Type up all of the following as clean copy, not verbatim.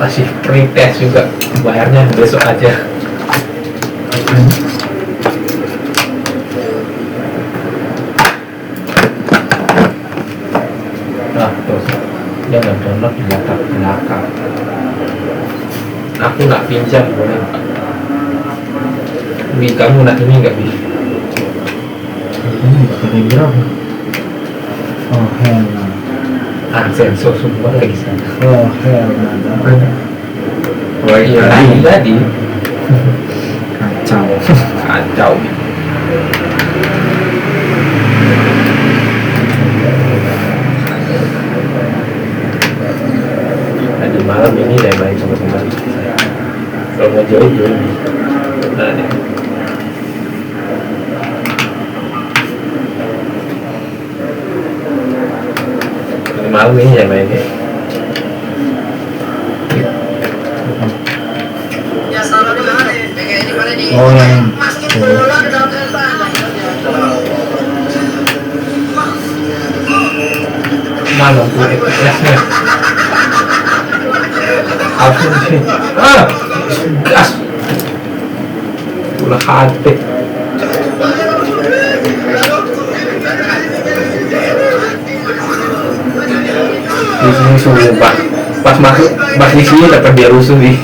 Masih pre-test juga, bayarnya besok aja. Nah tuh, dia nggak download di belakang. Aku nggak pinjam, boleh nggak? Di kamu nak ini nggak bisa. Ini nggak pakai berapa? Oh hell no. Sensor semua lagi sana. Oh hell no. Wah iya tadi Kacau. kacau. Tadi malam ini saya main sama teman. Kalau mau jauh. Nah deh. Malam ini ya mainnya. Oh yang Mana tuh FPS-nya? Aku sih. Gas. Ulah hati. Di sini sumpah. Pas masuk, pas di sini dapat dia rusuh nih.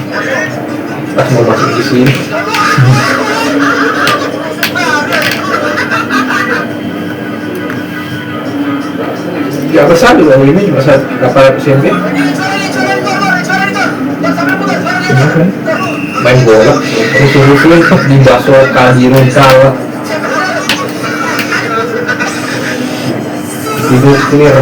Pas mau masuk di sini. Ya besar juga ini juga saat kapal SMP. kenapa? Main bola, rusuh-rusuhin di Basoka, di Runkal. Hidup clear.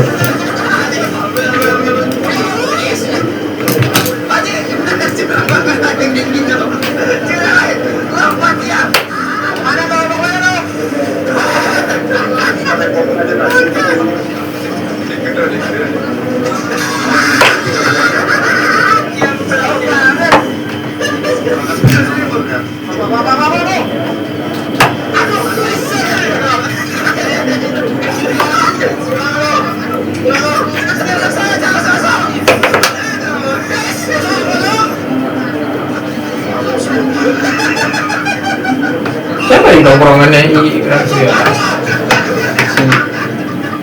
Siapa di tongkrongannya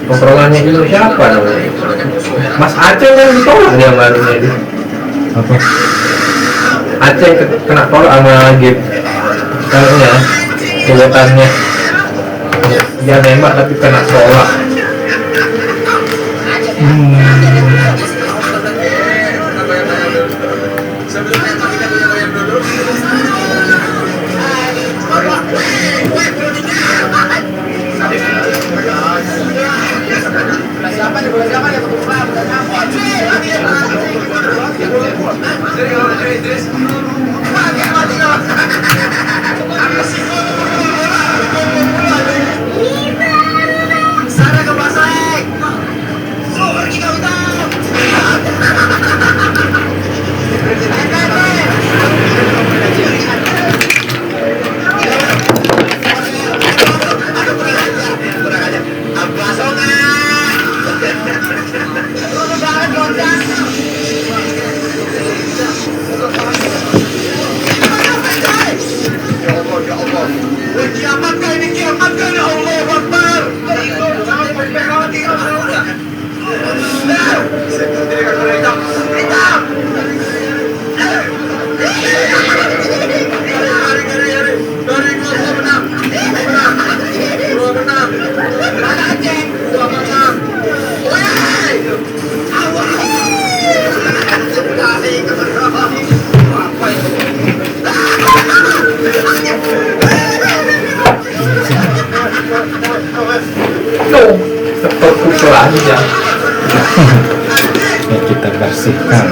tongkrongannya itu siapa namanya? Mas Aceh yang ditolak dia barunya itu. Apa? Aceh kena tolak sama game kayaknya jabatannya. Dia nembak tapi kena tolak. Terpukul aja. Ya kita bersihkan.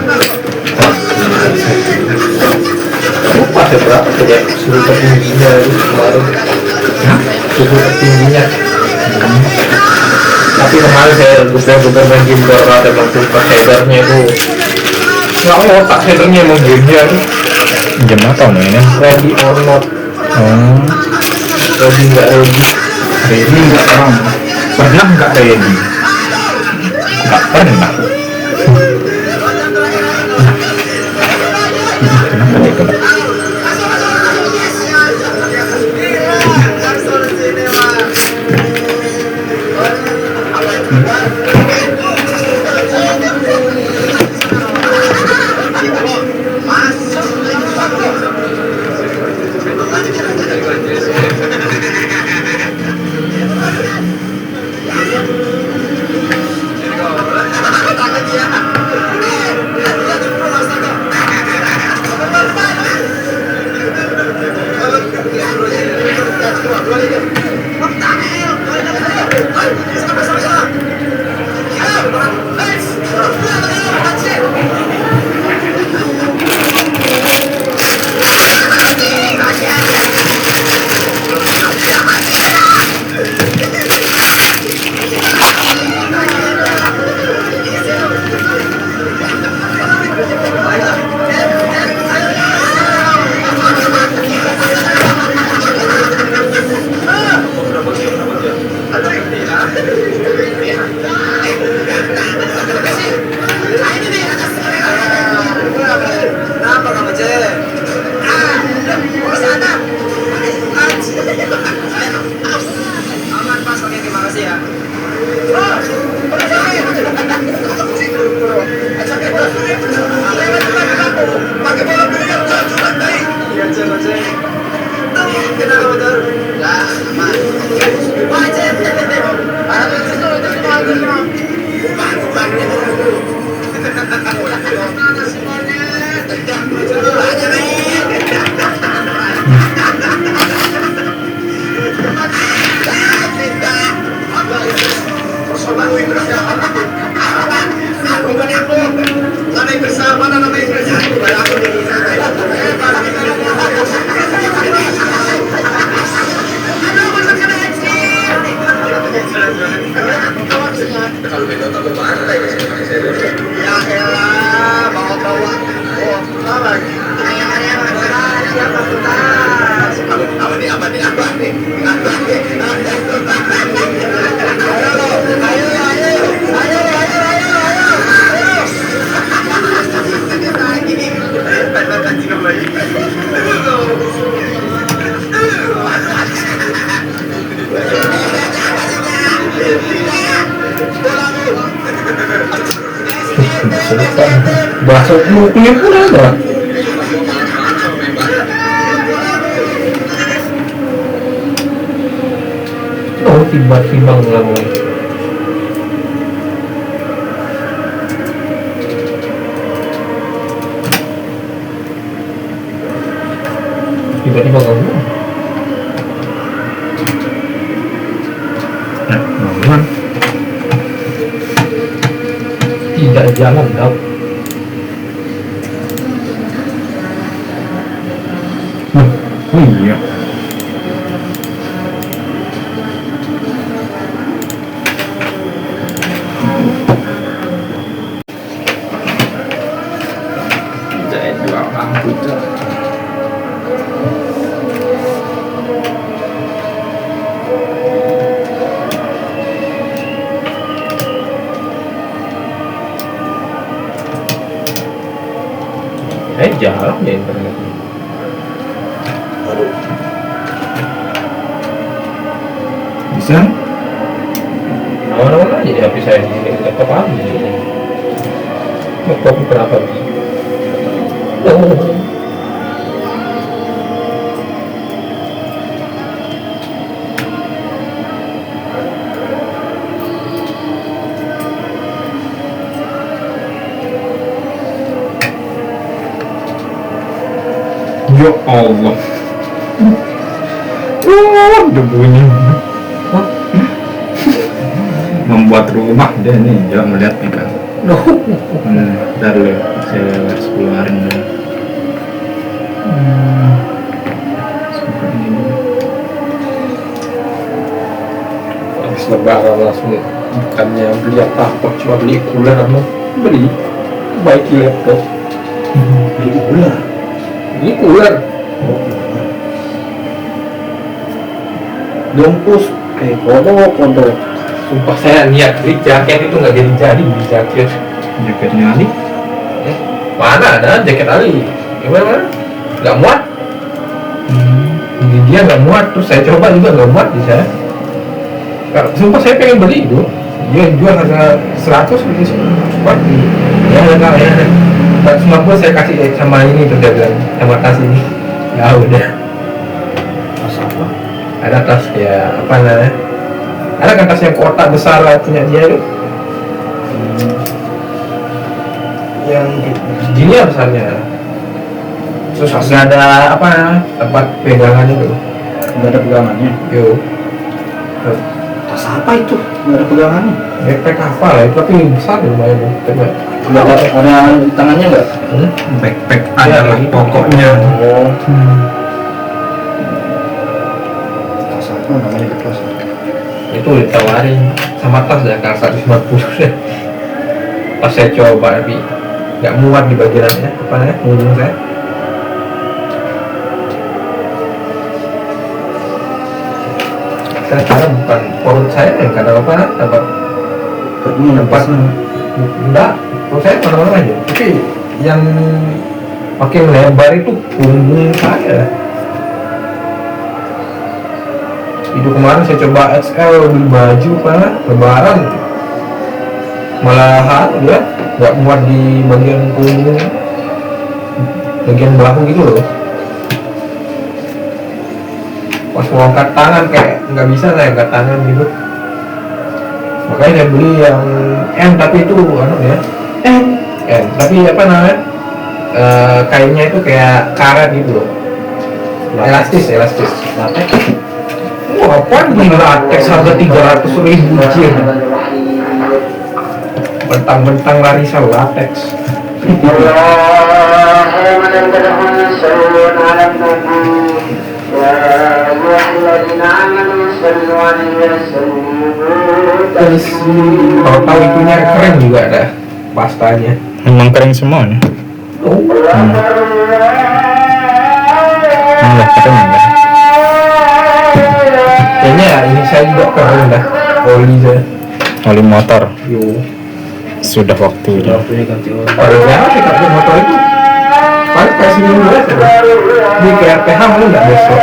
Lupa deh berapa tuh ya suhu tertingginya itu kemarin. Suhu tertingginya Tapi kemarin saya putar main game Dora dan waktu pas shadernya itu nggak mau otak shadernya emang gamenya tuh Jam apa mainnya? ready or not, Oh, ready nggak ready. Reni nggak pernah nggak Reni? Nggak pernah. Kenapa dia gelap? Bakso punya pun ada. Oh, tiba-tiba nggak mau. Tiba-tiba nggak mau. Bangun. Tidak jalan tau. Oh iya. Jadi dua lampu itu. Jarang ya internet. Bisa? Awal-awal aja di HP saya di laptop aja. Laptop berapa sih? Ya Allah. Debunya. Membuat rumah dia nih, jangan melihat nih kan. Ntar lo, saya harus keluarin dulu. Semoga ini dulu. Habis lebaran langsung bukannya beli apa-apa, cuma beli cooler kamu beli baiki laptop. Beli cooler. Ini cooler Dongkus kayak kodok. sumpah saya niat beli jaket itu nggak jadi beli jaket. Jaketnya Ali. Mana ada jaket Ali, gimana nggak muat. Dia nggak muat, terus saya coba juga nggak muat di saya. Sumpah saya pengen beli itu, dia jual harga 100 gitu sih. Wah, ya enggak ya. 150 saya kasih sama ini, terus dia bilang sama tas ini. Ya udah. Tas apa? Ada tas ya apa namanya? Ada kan tas yang kotak besar lah punya dia itu. Yang gini ya besarnya. Terus nggak ada apa tempat pegangan itu. Nggak ada pegangannya. Yo. Tas apa itu? Nggak ada pegangannya. Backpack apa lah itu, tapi besar lumayan. Coba. Nggak ada di tangannya nggak? Backpack Ya, adalah gitu. pokoknya. Oh. Tas apa namanya itu tas? Itu ditawarin sama tas ya kan 150 deh. Pas saya coba tapi nggak muat di bagiannya apa namanya punggung saya. Saya kira bukan perut saya yang kadang apa dapat tempat enggak, perut saya mana-mana aja. Tapi yang makin lebar itu punggung saya. Itu kemarin saya coba XL beli baju karena lebaran malahan dia nggak muat di bagian punggung, bagian bahu gitu loh. Pas mau angkat tangan kayak nggak bisa saya angkat tangan gitu, makanya saya beli yang M tapi itu anu ya M tapi apa namanya kainnya itu kayak karet gitu loh, elastis latex. wah apaan beli latex harga 300.000 jir, bentang-bentang larisan latex. Kalau tahu itunya keren juga ada pastanya. Memang kering semua nih. Oh, Udah kering ya. kayaknya ini saya juga keren dah. Oli saya. Oli motor. Yo. Sudah waktunya. Waktunya ganti oli. Kalau jangan sih kalau motor itu paling kayak seminggu aja dah. Di KRPH malu nggak besok.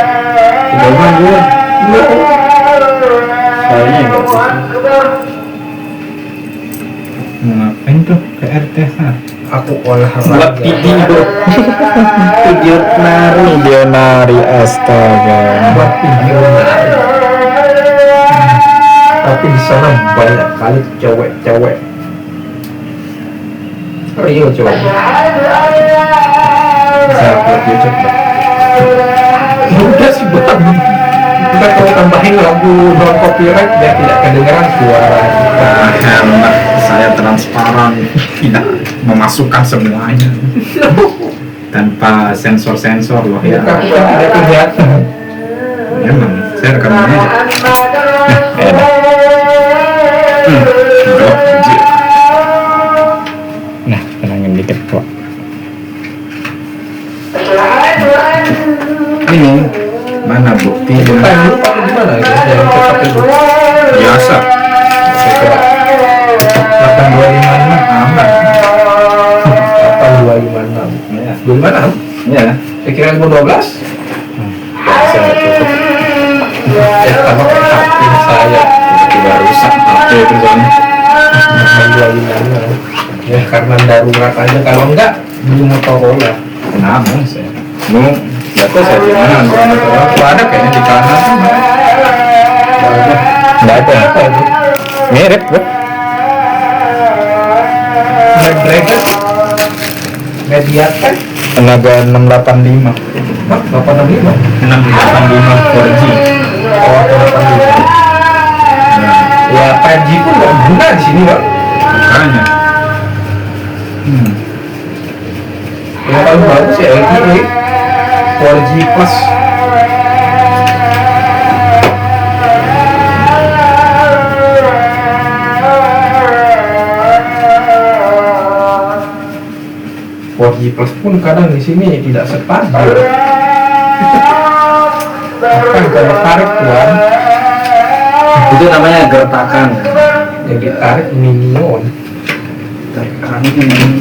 Jangan juga. Iya. Kayaknya enggak sih. Mau ngapain tuh ke RTH? Aku olahraga. Buat video. Video nari. Dia nari, astaga. Buat video nari. Tapi di sana banyak kali cewek-cewek. Real cewek. Saya buat YouTube. Udah sih bang. Kita kalau tambahin lagu non copyright biar tidak kedengaran suara kita. Hemat, saya transparan, tidak memasukkan semuanya tanpa sensor-sensor loh Ya ya. kan kita tidak kelihatan. Emang saya rekamannya aja. Enak. Bro, anjir. Nah, tenangin dikit kok. Ini mana bukti Itu time lu pakai di mana itu? Yang cepat itu. biasa? Saya coba. 8256 Aman. 8256. Ya, 26? ya. Saya kira 2012. Saya cukup. Sama kayak HP saya. Tiba rusak HP itu soalnya. 8256. Ya karena darurat aja, kalau enggak beli Motorola. Kenapa saya? Mau jatuh saya di mana? Kalau ada kayaknya di kanan. Nggak ada. Apa itu? Mirip bro. Snapdragon Mediatek Tenaga 685. 865. 685 4G. Oh, 865. Ya 5G pun nggak guna di sini bang. Makanya. Yang paling bagus ya LTE 4G plus. 4G Plus pun kadang di sini tidak stabil. Bahkan kalau tarik tuan, Itu namanya gertakan. yang ditarik minion. Gertakan ini.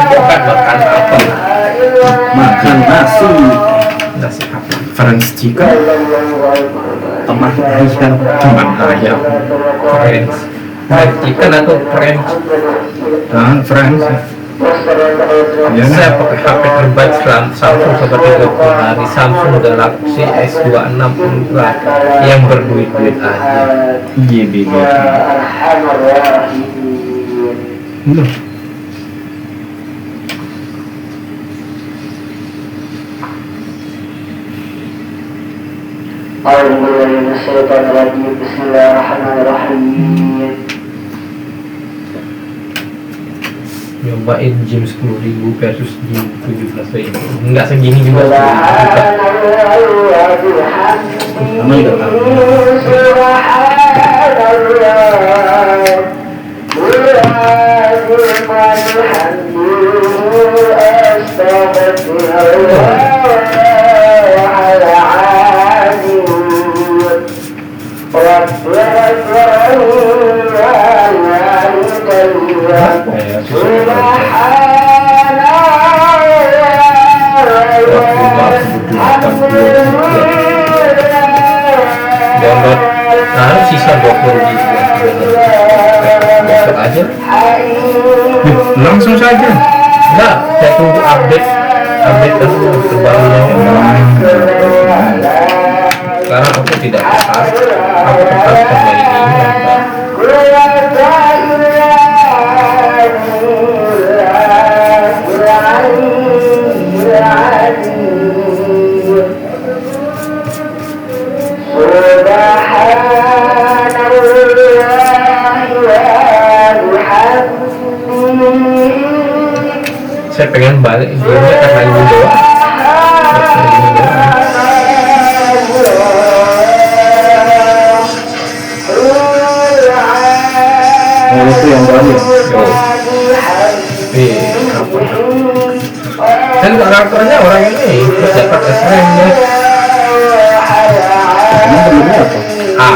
Bukan makan apa? Makan nasi. Nasi apa? French chicken, Teman ayam. teman ayam. French. French chicken atau French? Dan French. Ya, Saya pakai HP terbaik Samsung seperti 20 hari, Samsung Galaxy S26 Ultra yang berduit-duit aja. GBG. Loh, Bismillahirrahmanirrahim. Nyobain gym 10.000 versus gym 17.000. Enggak segini juga. Namanya gertakan. Download, nah sisa 20 GB. Besok aja. langsung saja. Enggak, saya tunggu update terbarunya. Sekarang aku tidak tertarik. Aku tertarik sama ini. Saya pengen balik gamenya karena ini doang. Oh, itu yang baru ya? Apa? Dan karakternya orang ini dapat SRM-nya Emang sebelumnya apa? A.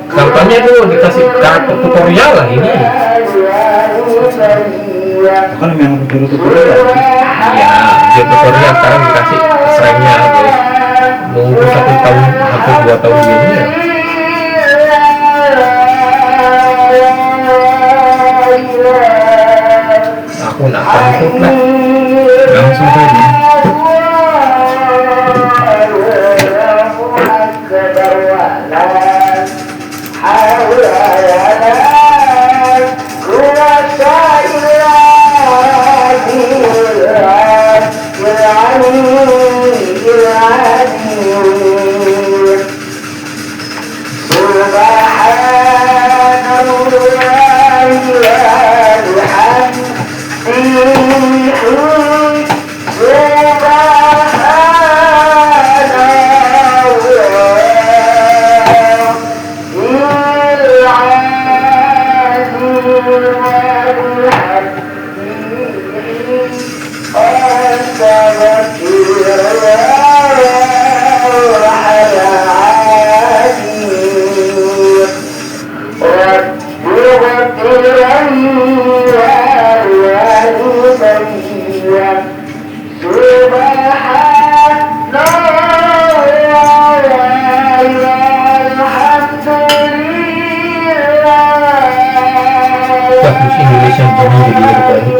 Contohnya itu dikasih karakter tutorial lah ini. Kan yang tutorial ya? Ya, dia tutorial sekarang dikasih SRM-nya guys. Nunggu 1 tahun atau 2 tahun gini ya. Aku nak takut lah. Langsung saja. Bagus Indonesia gini jadi rupanya.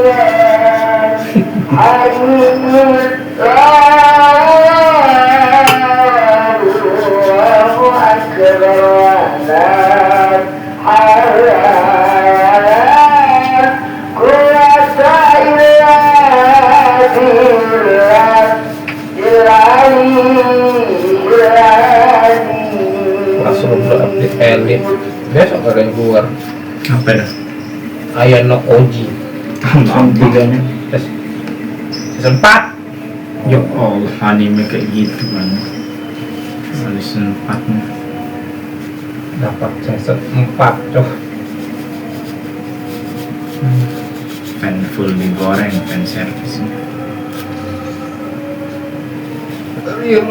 Langsung update elit. Besok ada yang keluar. Apa ya? Ayano Oji. Yang tiganya. Season 4. Ya Allah, anime kayak gitu kan. Habis 4 nih. Dapat set 4 coh. Pen full digoreng, pen servis. Iya.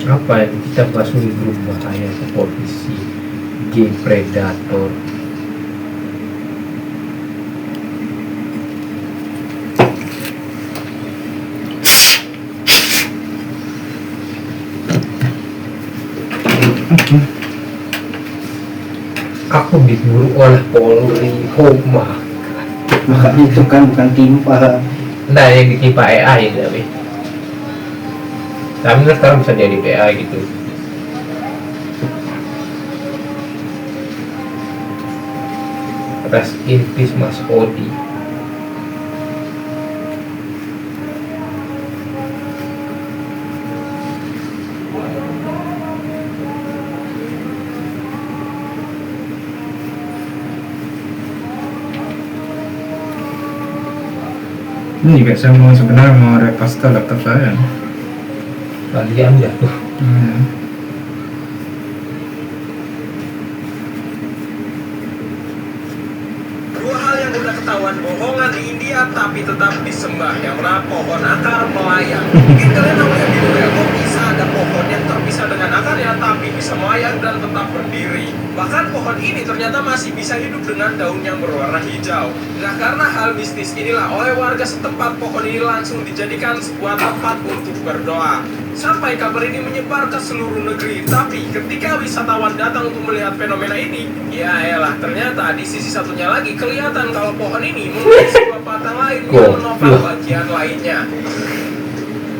Apa yang kita bahas di grup bahaya ke polisi G Predator. Aku diburu oleh Polri. Oh my. Makanya itu kan bukan timpa. Nah yang ditimpa AI tapi sekarang bisa jadi AI gitu. Rest in peace Mas Odi. Ini juga saya mau sebenarnya mau repaste laptop saya. Kalian jatuh. Dua hal yang udah ketahuan bohongan di India tapi tetap disembah. Yang pertama pohon akar melayang. Mungkin kalian namanya bingung ya, kok bisa ada pohon yang terpisah dengan akarnya tapi bisa melayang dan tetap berdiri. Bahkan pohon ini ternyata masih bisa hidup dengan daun yang berwarna hijau. Nah karena hal mistis inilah oleh warga setempat pohon ini langsung dijadikan sebuah tempat untuk berdoa. Sampai kabar ini menyebar ke seluruh negeri. Tapi ketika wisatawan datang untuk melihat fenomena ini, ya elah ternyata di sisi satunya lagi kelihatan kalau pohon ini memiliki sebuah batang lain yang menopang bagian lainnya.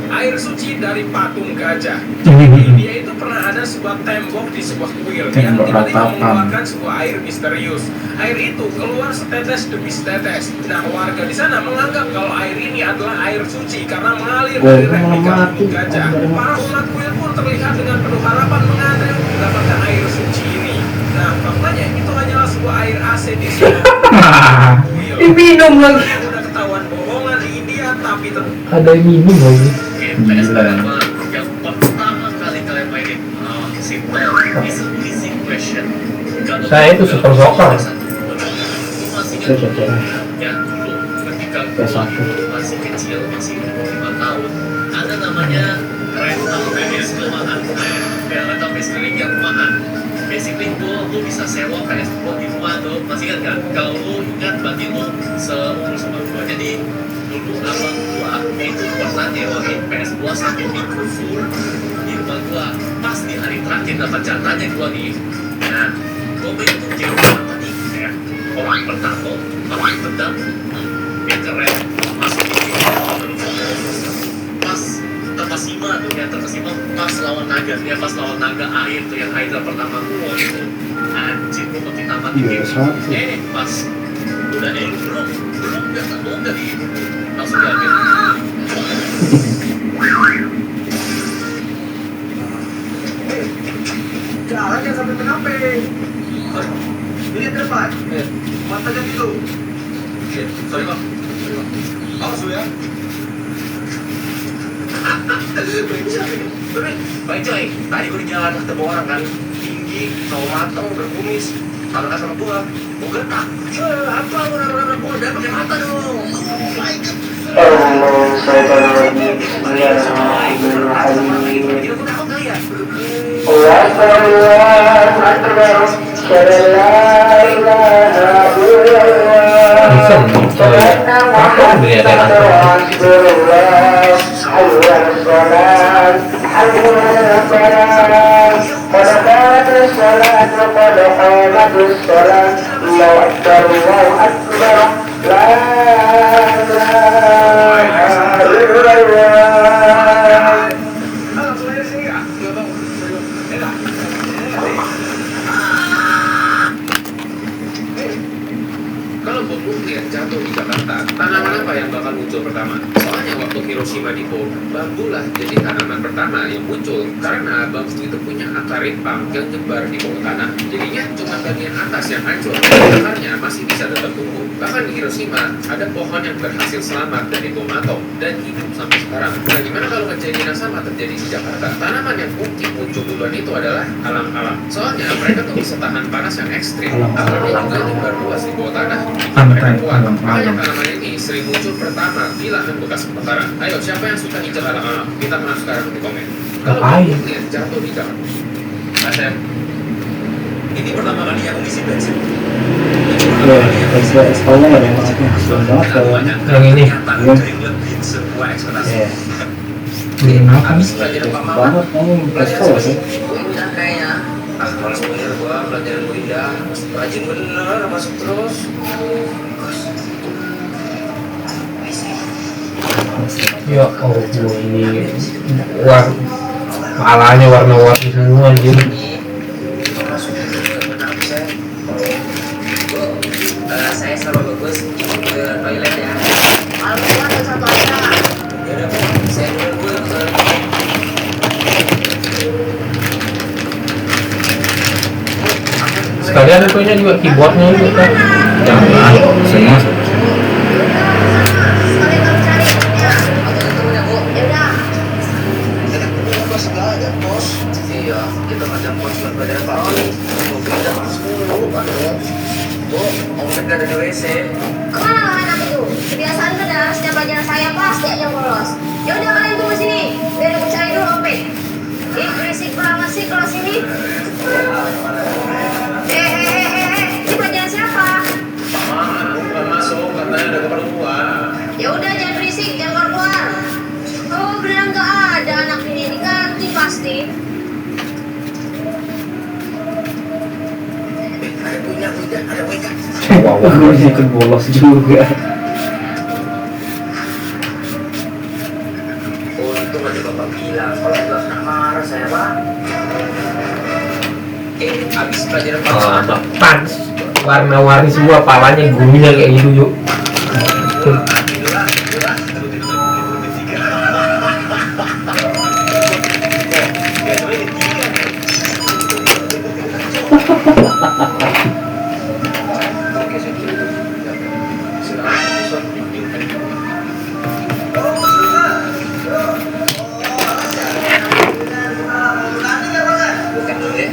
Air suci dari patung gajah. Jadi di India itu pernah ada sebuah tembok di sebuah kuil yang Tembok tiba-tiba ratapan. mengeluarkan sebuah air misterius. Air itu keluar setetes demi setetes. Nah warga di sana menganggap kalau air ini adalah air suci karena mengalir dari replika patung gajah. Para umat kuil pun terlihat dengan penuh harapan mengantri untuk mendapatkan air suci ini. Nah faktanya itu hanyalah sebuah air AC di sebuah kuil. Diminum lagi. Udah ketahuan bohongan di India tapi tetap Ada yang minum lagi. Gila. Yang pertama kali kalian mainin simple easy question. Saya itu super soccer. Saya cocok. Ya dulu ketika PS1. masih kecil masih 5 tahun ada namanya rental PS rumahan. Rental PS yang rumahan. Basically lu bisa sewa PS2 di rumah tuh, masih ingat kan? Kalau lu ingat berarti lu seumur sama gua. Jadi dulu abang gua itu pernah nyewain PS2 1 minggu full di rumah gua. Pas di hari terakhir dapat jatahnya gua nih. Nah, gua main tuh game apa nih? Ya, orang pertama, orang pedang, yang keren, masuk di pas terkesima tuh ya, terkesima pas lawan naga ya, pas lawan naga air tuh yang Hydra pertama gua itu anjir gua makin tamat di Iya, game. satu. Pas udah belum nggak di langsung diambil. jalan yang sampai menape. Lihat ke depan. Matanya gitu. Sorry bang. Awas lu ya. Baik coy, tadi gue di jalan ketemu orang kan tinggi, cowok mateng, berkumis, kalau sama gua getak. Apa orang-orang gua udah pakai mata dong. Oh my god. Bisa kakak kelihatan Allah Kalau bom nuklir jatuh di Jakarta, tanaman apa yang bakal muncul pertama? Soalnya waktu Hiroshima dibom, bambu lah jadi tanaman pertama yang muncul karena bambu itu punya akar rimpang yang nyebar di bawah tanah. Jadinya cuma bagian atas yang hancur, akarnya masih bisa tetap tumbuh. Bahkan di Hiroshima ada pohon yang berhasil selamat dari bom atom dan hidup sampai sekarang. Nah, gimana kalau kejadian yang sama terjadi di Jakarta? Tanaman yang mungkin muncul duluan itu adalah alang-alang. Soalnya mereka tuh bisa tahan panas yang ekstrim. Akarnya juga nyebar luas di bawah tanah. Pantai Makanya alang-alang. tanaman ini sering muncul pertama di lahan bekas kebakaran. Ayo, siapa yang suka hijau alang-alang? Kita menang sekarang di komen. Kalau Ngapain? nuklir jatuh di Jakarta. Asep, ini pertama kali aku isi bensin. Ya, SPL-nya nggak ada yang masuknya. Kasian banget kalau Yang ini. Iya. Sebuah ekspektasi. Iya. Beli makan. Habis pelajaran Pak Mama. Banget, ini SPL sih. Indah kayaknya. Ah, males bener gua pelajaran gua indah. Rajin bener, masuk terus. Ya Allah, ini palanya warna-warni semua anjir. Masuk ke benar saya. Bu, saya sama bagus ke toilet ya. Kalau keluar ke satu aja. Ya udah Bu, saya dulu ke toilet. Sekalian itunya juga keyboardnya juga kan. Jangan. Semua. Sekalian kamu cari ininya. Aku ketemu ya Bu. Ya udah. Iya, kita macam pos buat pelajaran Pak Oli. Mau pindah masuk dulu, Pak. Bu, Om Fed ada di WC. Kemana kalian anak itu? Kebiasaan kan adalah setiap pelajaran saya pasti aja bolos. Ya udah kalian tunggu sini. Biar aku cari dulu Opet. Ih, berisik banget sih kelas ini. Ini pelajaran siapa? Aku nggak masuk, katanya ada keperluan. Ya udah jangan berisik, jangan keluar. Oh beneran nggak ada anak ini di kantin pasti. Ada punya, ada WK. Gue ikut bolos juga. Untung aja Bapak bilang, kalau nggak kena marah saya Pak. Habis pelajaran Pak. Oh, apaan? Warna-warni semua palanya gurunya kayak gitu yuk. Bukan dulu ya.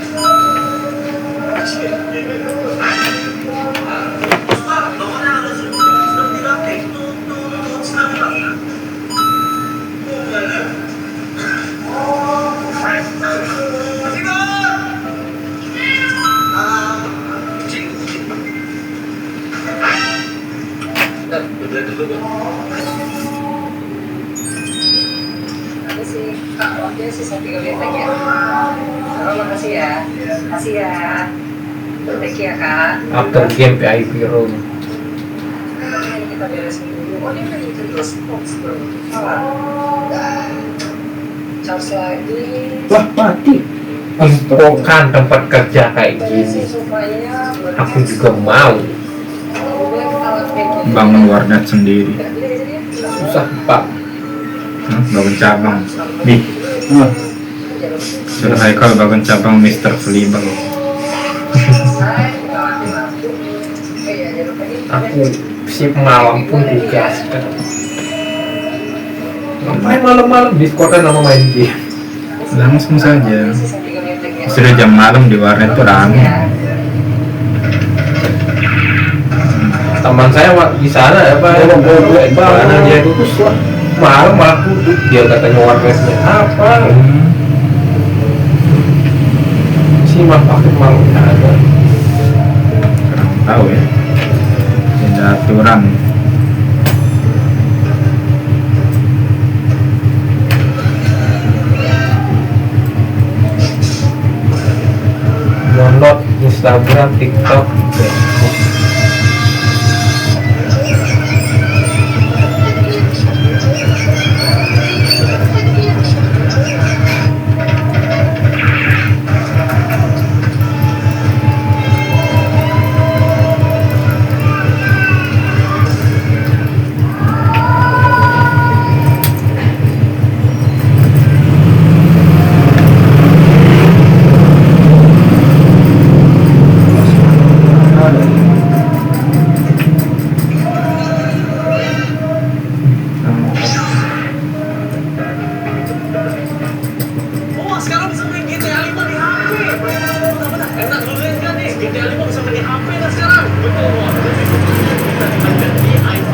Ada sih, Kak, oke sih saya tinggal lihat lagi ya. Oh, makasih ya. Makasih ya. Thank you ya, Kak. After game VIP room. Ini kita beresin dulu. Oh, ini udah nyicil terus box, bro. Charge lagi. Wah, mati. Infokan tempat kerja kayak Beresin gini. sofanya. Aku juga mau. Udah kita lagi. Bangun warnet sendiri. Susah pak. Bangun cabang. Nih, Nah, suruh Haikal bangun cabang Mr. Fleabag. Aku sip malam pun tugas. Ngapain malam-malam di kota nama main game? Langsung saja. Sudah jam malam di warnet tuh rame. Teman saya di sana apa? Mana dia tutup malam malah tutup dia katanya warnetnya apa? Si pakai malam ada. Kurang tahu ya. Ada aturan. Download Instagram, TikTok, Facebook.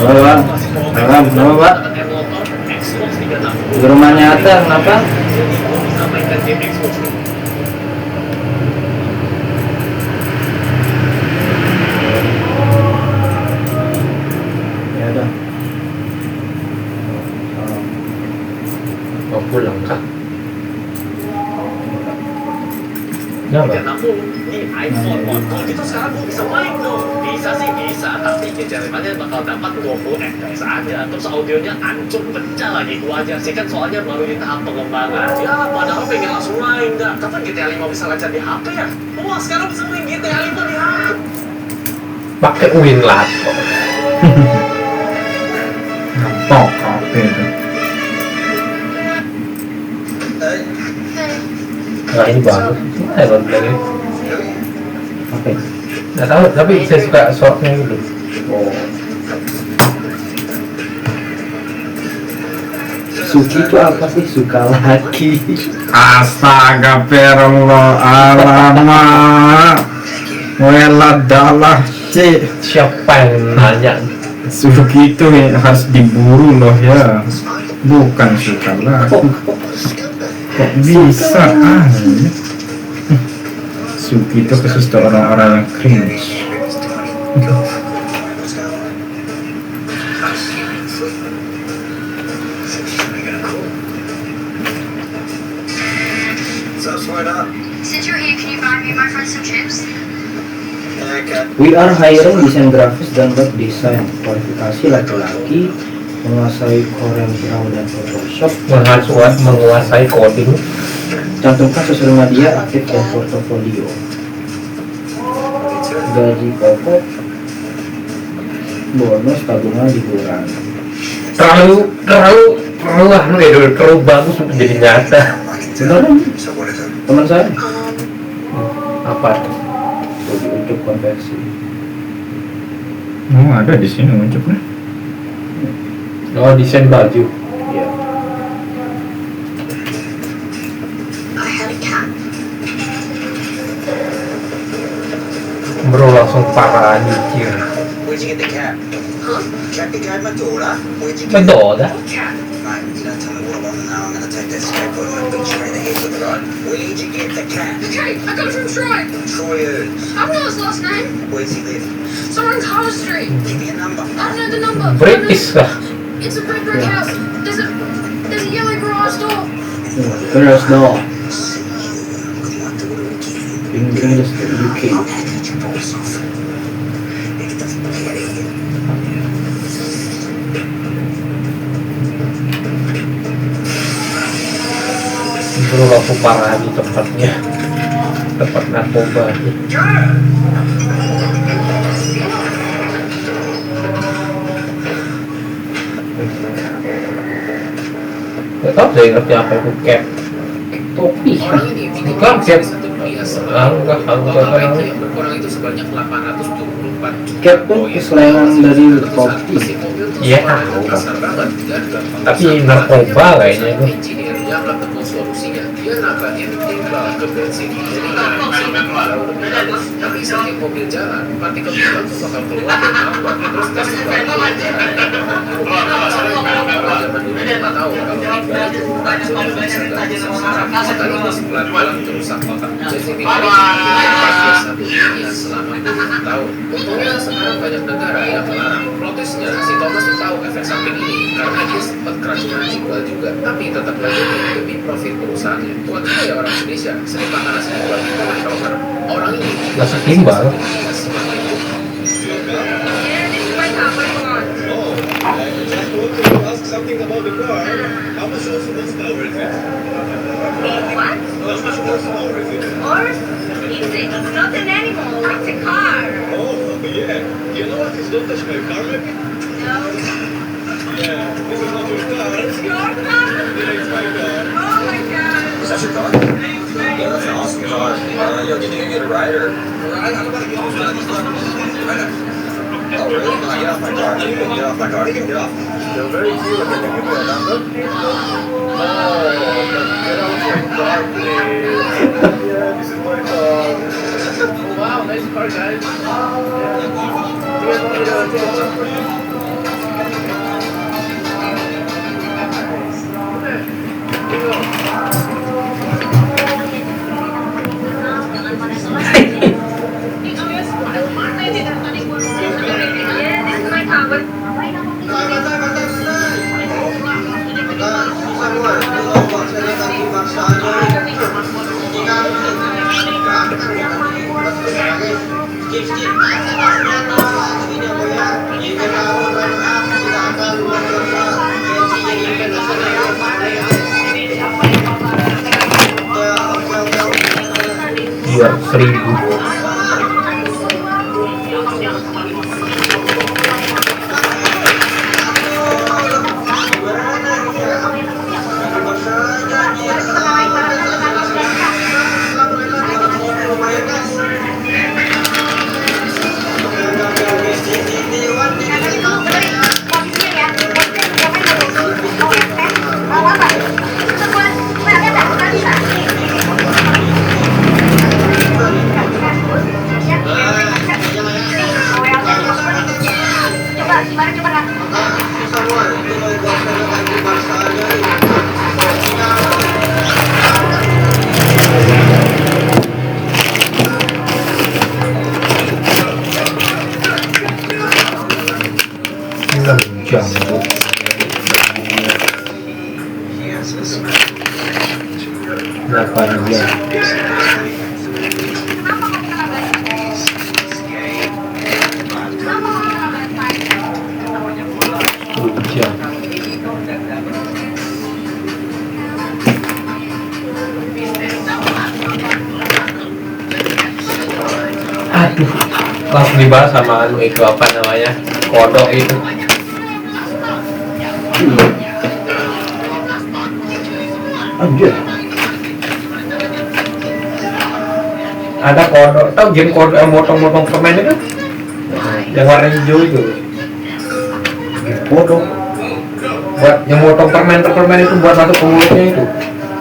Halo bang, malam, kenapa pak? pakai motor Xbox 360. Di rumah nyata, kenapa? Jadi gue bisa mainkan game Xbox nih. Ya udah. Mau pulang kah? Kenapa? 360 di iPhone One. Kalau gitu sekarang gue bisa main dong. Bisa sih bisa, tapi jaringannya bakal dapat 20 fps aja. Terus audionya hancur pecah lagi. Wajar sih kan soalnya baru di tahap pengembangan. Ya padahal pengen langsung main dah. Kapan GTA 5 bisa lancar di HP ya? Wah sekarang bisa main GTA 5 di HP. Pakai WinLab kok. Ngetok HP itu. Nah ini bagus. Gimana ya kalau bilangnya? Apa ya? Nggak tahu, tapi saya suka shortnya gitu. Oh. Suki itu apa sih? Suka lagi. Astaga perlo alamak. Weladalah cik. Siapa yang nanya? Suki itu harus diburu loh ya. Bukan suka lagi. Kok bisa Suki itu khusus untuk orang-orang yang cringe. Since you're here, can you buy me and my friend some chips? We are hiring desain grafis dan web design. Kualifikasi laki-laki, menguasai Corel Draw dan Photoshop, Menguasai coding. cantumkan sosial media aktif dan portofolio. Gaji pokok, bonus tabungan liburan. Terlalu bagus untuk jadi nyata. Beneran? Teman saya Apa? untuk konversi. Oh ada di sini uncapnya. Oh, desain baju. Iya. I had a cat. Bro langsung parah nyicir. Where'd you get the cat? Huh? Cat the guy my daughter? Where'd you get Mendoda. Cat. Mate, you don't tell me what I want to know. I'm going to take that skateboard and I'll beat you in the head with it, right? Where'd you get the cat? Okay, I got it from Troy. Troy Ernst. I don't know his last name. Where's he live? Somewhere in Carter Street. Give me a number. I don't know the number. British lah. It's a brick house. There's a yellow garage door. Terus dong. See you. I'm going to do it again. Inggris ke UK. I'm going to cut your balls off. If it doesn't get out of here. Bro langsung parah di tempatnya. Tempat narkoba. Gak tau saya ngerti apa itu cap. Topi. Bukan cap. Angka Total IT yang berkurang itu sebanyak 874 juta Cap tuh koin. keselengan dari topi. Mesin mobil tuh Iya, suaranya tahu. kasar banget dan gampang Tapi disangka. narkoba kayaknya itu. Engineer-nya nggak ketemu solusinya. Dia nambahin timbal ke bensin. Jadi emisi jauh lebih bagus. Tapi saking mobil jalan, partikel timbal tuh bakal keluar dan nambah. Terus gas juga keluar jalan. Orang zaman dulu nggak tahu kalau timbal itu sudah bisa nggak bisa sekarang. Sekaligus pelan-pelan merusak otak. Jadi biasa dunia selama 20 tahun. Untungnya sekarang banyak negara yang melarang. Protesnya si Thomas tuh tahu efek samping ini karena dia sempat keracunan jiwa juga, tapi tetap lanjutin demi profit perusahaannya. Buat saya orang Indonesia sering makan nasi jiwa di Kroger. Orang ini Nasi timbal. semakin Yeah, this is my car. What do you want? Oh, I just want to ask something about the car. How much horsepower is it? What? How much horsepower is it? Horse? Easy. It's not an animal. It's a car. Oh, yeah. You know what? It's not touch my car, maybe? No. Yeah, this is not your car. It's your car. Yeah, it's my car. Oh my god. Is that your car? Yeah, that's an awesome car. Yo, did you get a ride or? I'm about to get off Oh, really? No, get off my car. Get off my car. Get off. You're very cute. Can you give me a number? Oh, get off my car, please. Yeah, this is my car. oh wow, nice car guys. You guys want me to take a Iya, 1000. Jam. 8 jam. Jam. Aduh, langsung dibahas sama itu apa namanya, kodok itu. Anjir. Ada kodok, tahu game kodok yang motong-motong permen itu? Yang warna hijau itu. Kodok. Buat yang motong permen itu buat masuk ke mulutnya itu.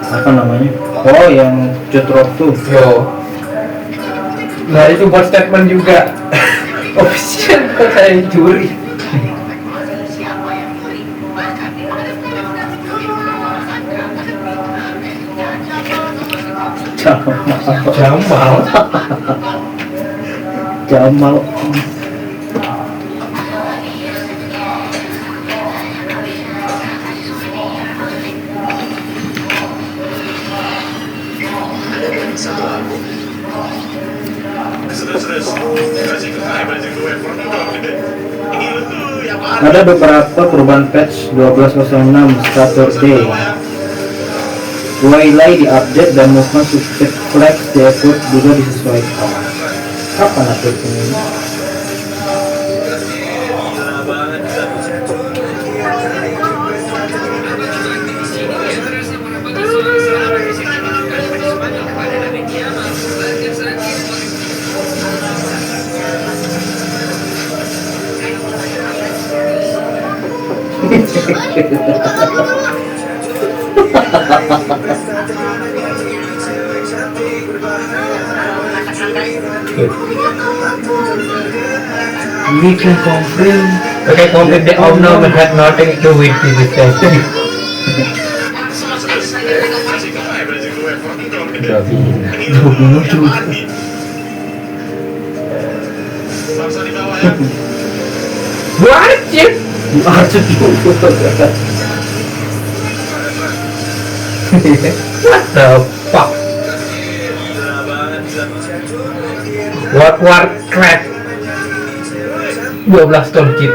Apa namanya? Oh, yang cetrok tuh. Yo. Nah itu buat statement juga. Official kok saya curi. Jamal. Jamal. Ada beberapa perubahan patch 12.06 Saturday. Waylay diupdate dan movement suspect flags diupdate juga disesuaikan. Kapan update ini? We can confirm. Okay, confirm the owner had nothing to do with this session. What? Arsip juga. What the fuck? What crack? 12 ton kit.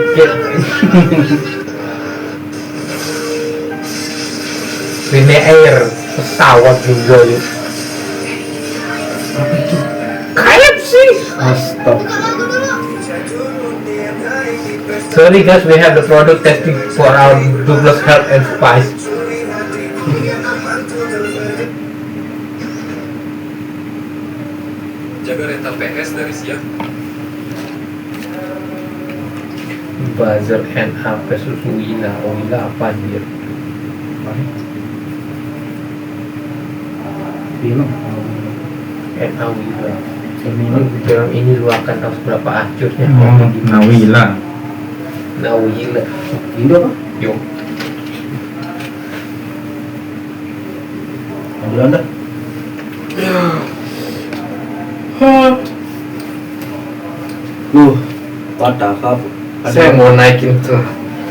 Ini air pesawat juga yuk. Kayak sih. Astaga. Sorry guys, we have the product testing for our Douglas Herb and Spice. Jaga rental PS dari siang. Buzzer and apa susu Wila apa anjir? Film. NA Wila. Film ini lu akan tahu seberapa hancurnya. Nawila. Nawila. Ini apa? Yo. Ambil Anda. What the fuck? Saya mau naikin tuh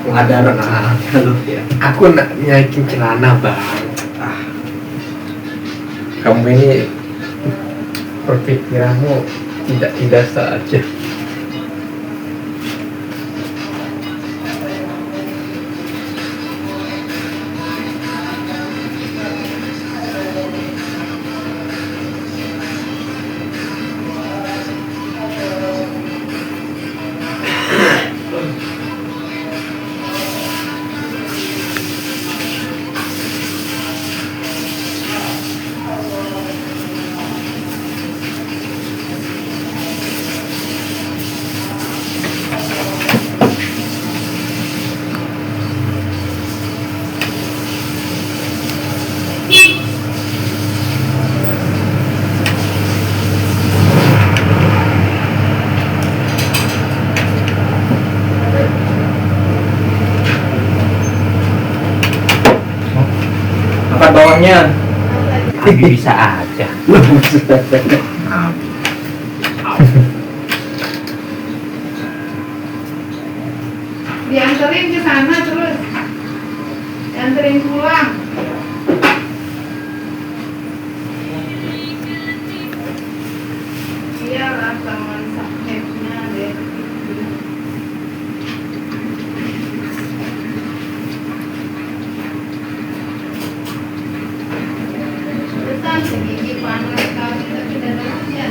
Ada rekanannya lu ya. Aku nak naikin celana bang. Kamu ini berpikiranmu tidak saja. Angkat bawahnya. Bisa aja. Dianterin ke sana terus. Dianterin pulang. Iyalah teman sakitnya deh. Betul segigi panas sekali tapi dadanya.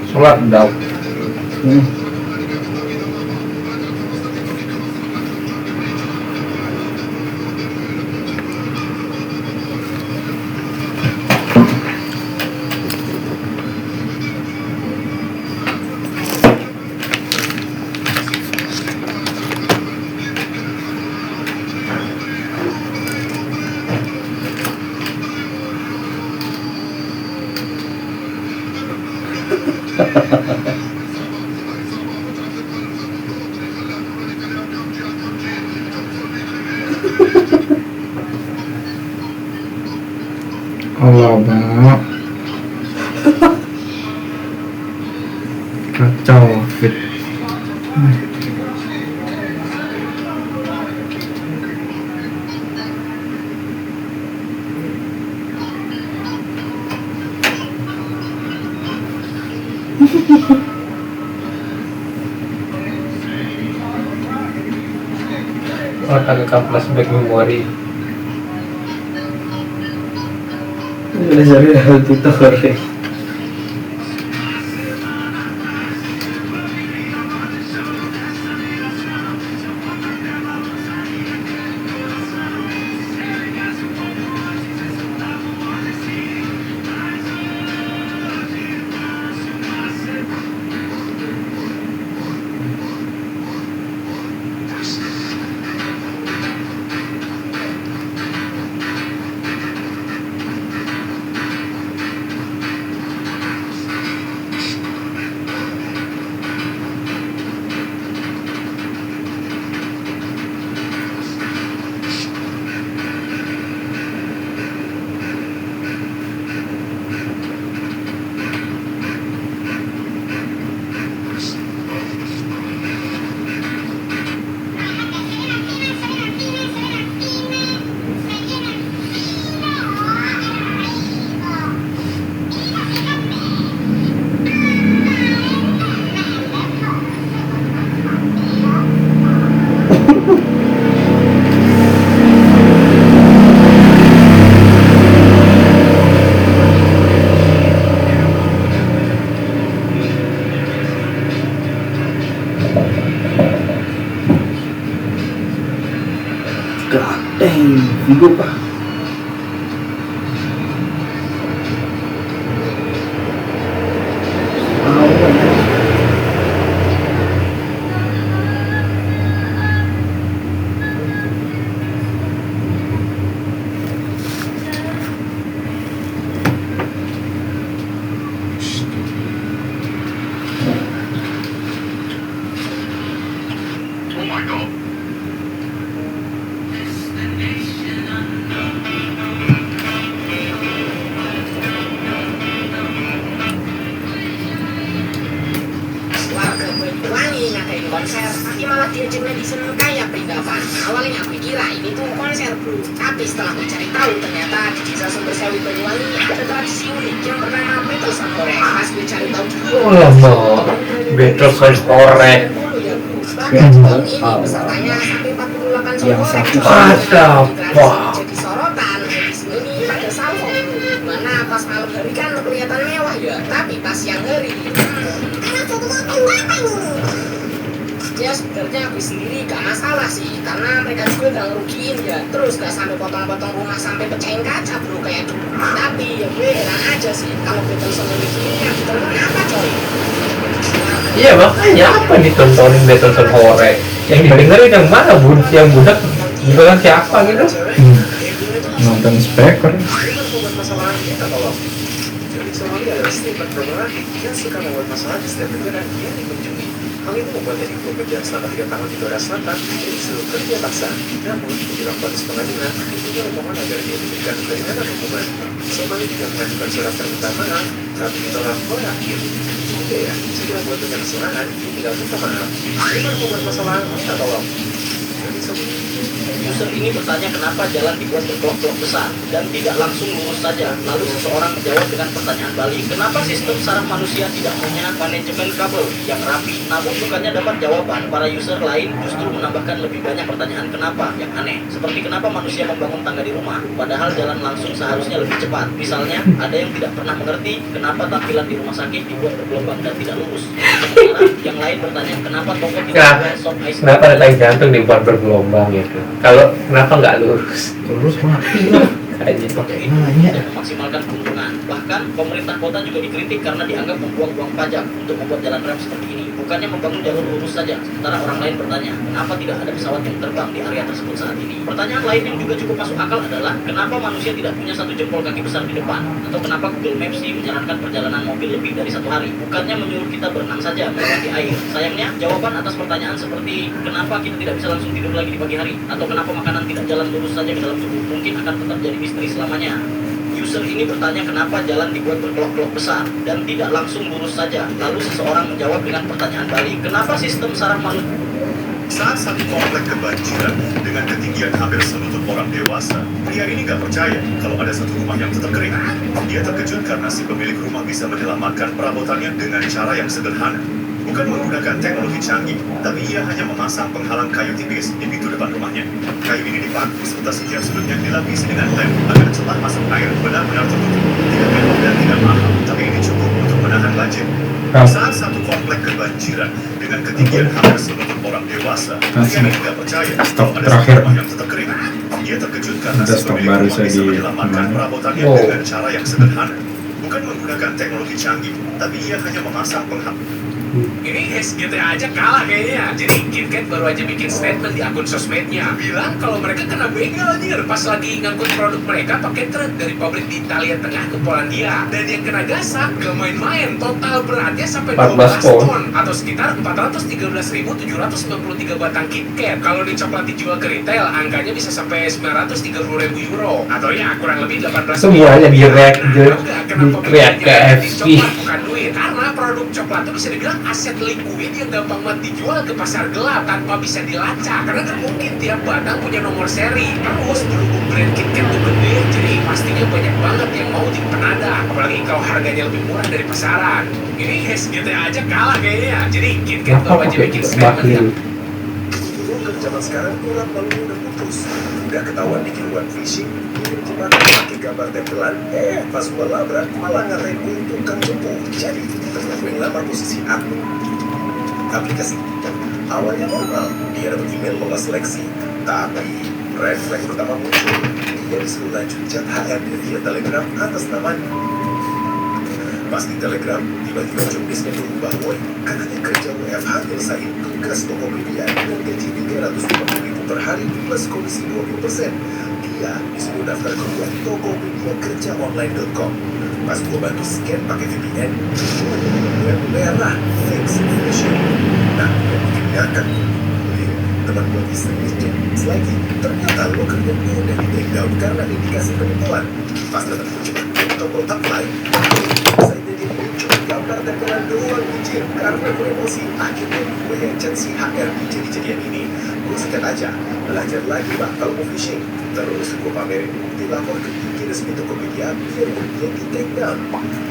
Sholat daun. Allah banget. Kacau fit. Agak flashback memori. Udah cari hal tutorial. God damn, Vigo pa. Warga Banyuwangi ngadain konser, tapi malah diajak netizen kayak perindapan. Awalnya aku kira ini tuh konser bro, tapi setelah mencari tahu ternyata di desa Sumbersari Banyuwangi ada tradisi unik yang bernama Battle San Korek. Pas gue cari tahu Oh lama. Battle Sound korek. tahun ini pesertanya sampai 48 Yang satu Ada apa? jadi sorotan di sini pada salvo mana pas malam hari kan kelihatan mewah ya, tapi pas siang hari ya sebenarnya aku sendiri gak masalah sih karena mereka juga gak ngerugiin ya, terus gak sampai potong-potong rumah sampai pecahin kaca bro kayak dulu, tapi ya gue heran aja sih kalau Battle sama begini yang ditonton apa coy. Iya makanya apa ditontonin Battle Sound korek? Yang didengerin yang mana bun? Yang budak bilang siapa gitu? Nonton speaker. Bukan masalah kita kalau jadi Somali adalah statement problematik yang suka membuat masalah di setiap negara yang dikunjungi. Hal itu membuat jadi pekerjaan selama 3 tahun di Korea Selatan jadi seluruh kerja paksa. Namun, menjelang vonis pengadilan, itu memohon agar dia diberikan keringanan hukuman. Somali juga mengajukan surat permintaan maaf, tapi ditolak oleh hakim. Oke ya, segera buat banyak kesalahan, tinggal minta maaf. Ini bukan masalah kita tolong. Jadi Somali User ini bertanya kenapa jalan dibuat berkelok-kelok besar dan tidak langsung lurus saja. Lalu seseorang menjawab dengan pertanyaan balik, kenapa sistem saraf manusia tidak punya manajemen kabel yang rapi? Namun bukannya dapat jawaban, para user lain justru menambahkan lebih banyak pertanyaan kenapa yang aneh. Seperti kenapa manusia membangun tangga di rumah, padahal jalan langsung seharusnya lebih cepat. Misalnya, ada yang tidak pernah mengerti kenapa tampilan di rumah sakit dibuat bergelombang dan tidak lurus. Sementara yang lain bertanya kenapa toko tidak Nah, ada soft ice kenapa detak jantung dibuat bergelombang gitu? Kalau kenapa nggak lurus? Terus mati lah. Kayak gitu. ini untuk memaksimalkan keuntungan. Bahkan pemerintah kota juga dikritik karena dianggap membuang-buang pajak untuk membuat jalan rem seperti ini. Bukannya membangun jalur lurus saja. Sementara orang lain bertanya, kenapa tidak ada pesawat yang terbang di area tersebut saat ini? Pertanyaan lain yang juga cukup masuk akal adalah, kenapa manusia tidak punya satu jempol kaki besar di depan? Atau kenapa Google Maps menyarankan perjalanan mobil lebih dari 1 hari? Bukannya menyuruh kita berenang saja melewati air. Sayangnya, jawaban atas pertanyaan seperti, kenapa kita tidak bisa langsung tidur lagi di pagi hari? Atau kenapa makanan tidak jalan lurus saja ke dalam tubuh? Mungkin akan tetap jadi misteri selamanya. User ini bertanya kenapa jalan dibuat berkelok-kelok besar dan tidak langsung lurus saja. Lalu seseorang menjawab dengan pertanyaan balik, kenapa sistem saraf manusia? Saat satu komplek kebanjiran dengan ketinggian hampir selutut orang dewasa, pria ini nggak percaya kalau ada satu rumah yang tetap kering. Dia terkejut karena si pemilik rumah bisa menyelamatkan perabotannya dengan cara yang sederhana. Bukan menggunakan teknologi canggih, tapi ia hanya memasang penghalang kayu tipis di pintu depan rumahnya. Kayu ini dipaku serta setiap sudutnya dilapisi dengan lem agar celah masuk air benar-benar tertutup. Tidak mewah dan tidak mahal, tapi ini cukup untuk menahan banjir. Saat satu komplek kebanjiran dengan ketinggian hampir selutut orang dewasa, pria ini tidak percaya kalau ada satu rumah yang tetap kering. Dia terkejut karena si pemilik rumah bisa menyelamatkan perabotannya dengan cara yang sederhana. Bukan menggunakan teknologi canggih, tapi ia hanya memasang penghalang. Ini GTA aja kalah kayaknya. Jadi KitKat baru aja bikin statement di akun sosmednya, bilang kalau mereka kena begal anjir pas lagi ngangkut produk mereka pakai truk dari pabrik di Italia Tengah ke Polandia. Dan yang kena gasak gak main-main, total beratnya sampai 12 ton atau sekitar 413.793 batang KitKat. Kalau di coklat dijual ke retail, angkanya bisa sampai 930.000 euro atau ya kurang lebih 18 semuanya di KFC. KFC. Bukan duit, karena produk coklat itu bisa dibilang aset likuid yang gampang banget dijual ke pasar gelap tanpa bisa dilacak. Karena kan mungkin tiap batang punya nomor seri. Terus berhubung brand KitKat itu gede, jadi pastinya banyak banget yang mau jadi penadah. Apalagi kalau harganya lebih murah dari pasaran. Ini GTA aja kalah kayaknya. Jadi KitKat baru aja bikin statement yang Zaman sekarang kurang lalu udah putus. Udah ketahuan bikin one fishing, kirim jebakan pakai gambar tempelan. Pas gua labrak malah ngatain gue tukang jemput. Jadi ternyata gue ngelamar posisi admin aplikasi. Awalnya normal, dia dapat email lolos seleksi. Tapi red flag pertama muncul. Dia disuruh lanjut chat HRD via Telegram atas namanya. Pas di Telegram, tiba-tiba jobdesknya berubah, woy. Katanya kerja WFH nyelesain tugas Tokopedia dengan gaji 350.000 per hari plus komisi 20%. Dia disuruh daftar ke web Tokopedia kerjaonline.com. Pas gua bantu scan pakai VPN, web merah, fix phishing. Nah, yang bikin ngakak, teman gua iseng ngecek lagi. Ternyata lo kerjanya udah di take down karena indikasi penipuan. Pas datang gue coba tombol apply, saya jadi muncul gambar tempelan doang anjir. Karena gue emosi, akhirnya gue yang chat si HR jadi-jadian ini. Gue sikat aja, belajar lagi bakal mau phishing. Terus gue pamerin bukti lapor ke IG resmi Tokopedia biar dia di take down.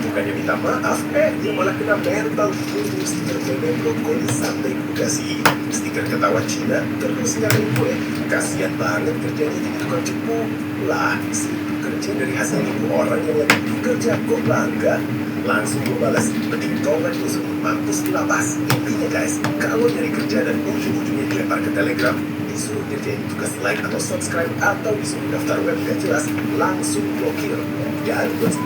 Bukannya minta maaf, dia malah kena mental. Gue stiker meme brokoli sampai gue kasih stiker ketawa Cina. Terus nyalain gue, kasian banget kerjanya jadi tukang cepu. Lah, si kerja dari hasil ibu orang yang lagi kerja kok bangga. Langsung gue balas, penting tongan gue sebut mampus di lapas. Intinya guys, kalau nyari kerja dan ujung-ujungnya dilempar ke Telegram, disuruh kerjain tugas like atau subscribe atau disuruh daftar web gak jelas, langsung blokir. Dan buat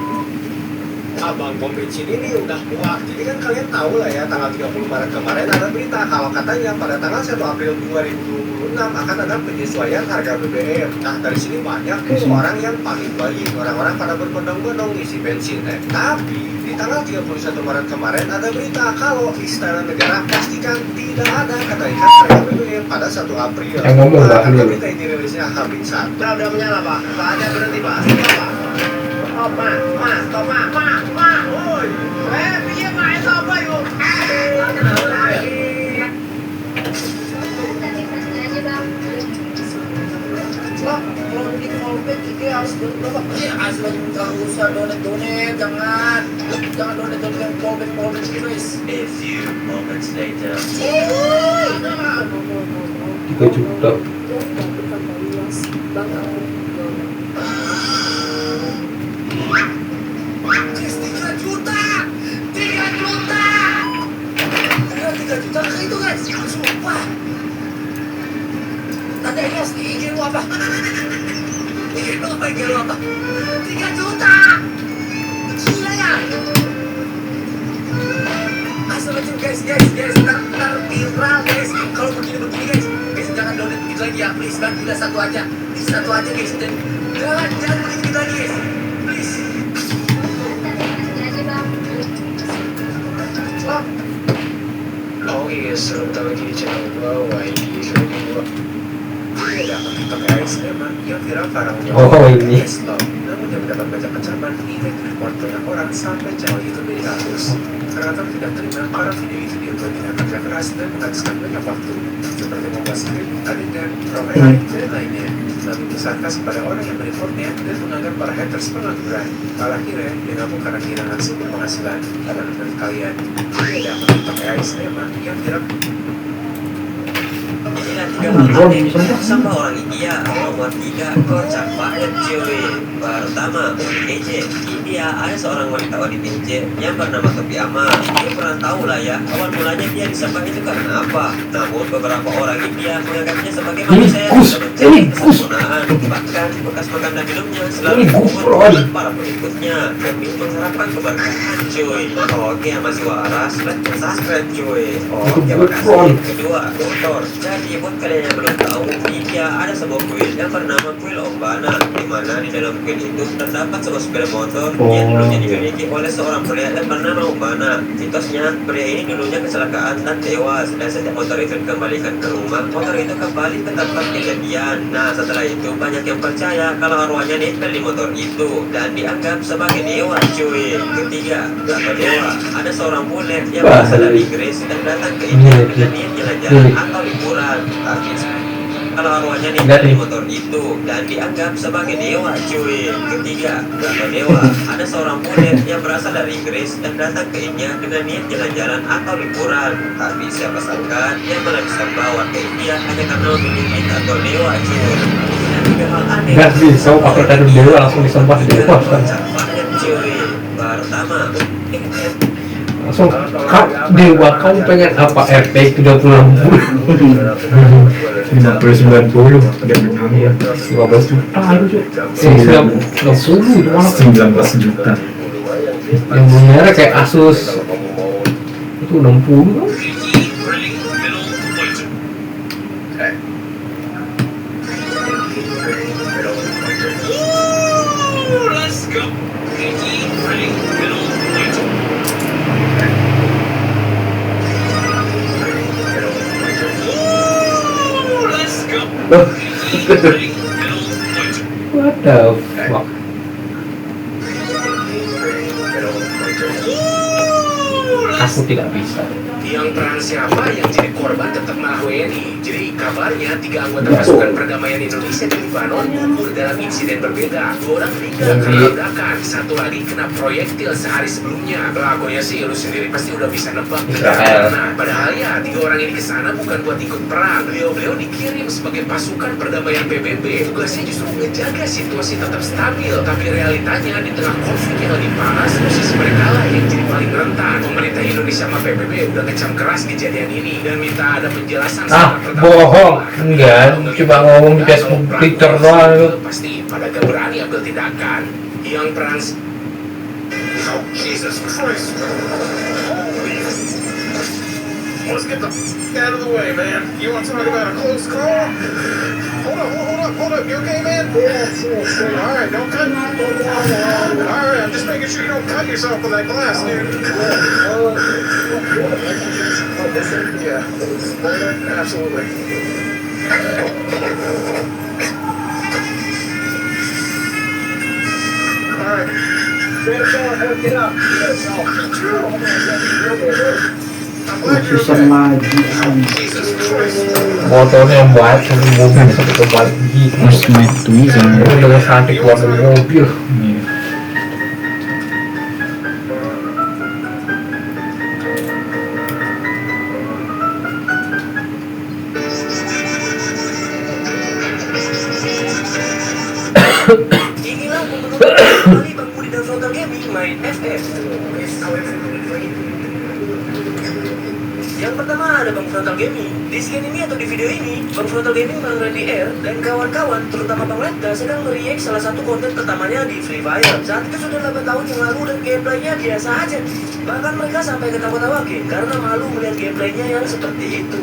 Abang pom bensin ini udah kuat. Jadi kan kalian tahu lah ya, tanggal 30 Maret kemarin ada berita kalau katanya pada tanggal 1 April 2026 akan ada penyesuaian harga BBM. Nah dari sini banyak tuh orang yang paling baik, orang-orang pada berbondong-bondong ngisi bensin. Tapi di tanggal 31 Maret kemarin ada berita kalau Istana Negara pastikan tidak ada kenaikan harga BBM pada 1 April. Yang ngomong Mbak Lili. Berita ini rilisnya H-1. Udah menyala Pak, Pak aja berhenti Pak. Pak. Oh, Ma, oi. Piye Ma itu apa yuk? Kenapa lagi? Bang, kalau bikin kompet kita harus berapa? Asal nggak usah donet, jangan donet kompet guys. A few moments later. 3 juta. Itu guys, sumpah. Tanda Elias di IG lu apa? IG lu apa? 3 juta. Gila ya. Asal aja guys, ntar viral guys. Kalau begini guys, jangan download begitu lagi ya, please. Bang, udah satu aja guys. Dan jangan begitu lagi guys, please. Oh iya, sebentar lagi di channel gua, YD gua. Ini ada TikTok guys, emang yang viral parahnya. Oh ini. Namun yang mendapat banyak pencapaian zaman ini report banyak orang sampai channel YouTube ini dihapus. Kreator tidak terima para video itu diunduh dengan kerja keras dan menghabiskan banyak waktu, seperti membuat skrip, adegan, program, dan lainnya. Lalu disangkas kepada orang yang mereportnya dan menganggap para haters pengangguran. Malah akhirnya mengaku karena kehilangan sumber penghasilan. Karena menurut kalian, tidak menonton AI Cinema yang tidak sama orang India nomor 3 kocak banget cuy. Pertama, DJ India ada seorang wanita ODPJ yang bernama Topi Ama. Dia pernah tahu lah ya awal mulanya dia disembah itu karena apa. Namun beberapa orang India menganggapnya sebagai manusia yang sudah mencari kesempurnaan. Bahkan bekas makan dan minumnya selalu membuat para pengikutnya demi mengharapkan keberkahan cuy. Oke, masih waras, subscribe cuy. Oke, makasih. Kedua, motor. Jadi buat kalian yang belum tahu, India ada sebuah kuil yang bernama kuil Ombana, di mana di dalam kuil itu terdapat sebuah sepeda motor yang dulunya dimiliki oleh seorang pria yang bernama Ombana. Mitosnya, pria ini dulunya kecelakaan dan tewas, dan setiap motor itu dikembalikan ke rumah, motor itu kembali ke tempat kejadian. Nah, setelah itu banyak yang percaya kalau arwahnya nempel di motor itu dan dianggap sebagai dewa cuy. Ketiga, Raja Dewa. Ada seorang bule yang berasal dari Inggris dan datang ke India dengan niat jalan-jalan atau liburan. Tapi kalau arwahnya nempel di motor itu dan dianggap sebagai dewa cuy. Ketiga, Raja Dewa. Ada seorang bule yang berasal dari Inggris dan datang ke India dengan niat jalan-jalan atau liburan. Tapi siapa sangka dia malah dibawa ke India hanya karena memiliki tato dewa cuy. Nggak bisa pakai tadi dewa langsung disembah dewa kan. Pertama, Langsung dewa kamu pengen apa? RP 36 50-90 dia menang ya 15 juta itu cuy. 90 itu mana? 19 juta. Yang merah kayak Asus itu 60 kan? Let's go. Ready, middle, point. Let's go. Ready, middle, point. What the fuck? Aku tidak bisa. Yang perang siapa yang jadi korban tetap malah WNI. Jadi kabarnya 3 anggota pasukan perdamaian Indonesia di Libanon gugur dalam insiden berbeda. 2 orang meninggal karena ledakan, 1 lagi kena proyektil sehari sebelumnya. Pelakunya sih lu sendiri pasti udah bisa nebak negara mana. Padahal ya 3 orang ini kesana bukan buat ikut perang. Beliau dikirim sebagai pasukan perdamaian PBB. Tugasnya justru menjaga situasi tetap stabil. Tapi realitanya di tengah konflik yang lagi panas, posisi mereka lah yang jadi paling rentan. Pemerintah Indonesia sama PBB udah kecam keras kejadian ini dan minta ada penjelasan. Bohong, enggak, cuma ngomong di Facebook, Twitter doang itu. Pasti pada gak berani ambil tindakan. Yang perang Oh, Jesus Christ. Let's get the f out of the way, man. You want to talk about a close call? Hold up. You okay, man? Yeah. All right, don't cut. All right, I'm just making sure you don't cut yourself with that glass, dude. Yeah, absolutely. All right. Get up. Bisa maju. Motornya yang baik, sampai mobil sampai kebalik gitu. Harus main tulisan. Itu dengan sampai keluar dari mobil. inilah momen kembali Bang Budi dan Frontal Gaming main FF. Yang pertama ada Bang Frontal Gaming. Di scan ini atau di video ini, Bang Frontal Gaming, Bang Randy R, dan kawan-kawan, terutama Bang Letta, sedang meriak salah satu konten pertamanya di Free Fire. Saat itu sudah 8 tahun yang lalu dan gameplaynya biasa aja. Bahkan mereka sampai ketawa-tawa game karena malu melihat gameplaynya yang seperti itu.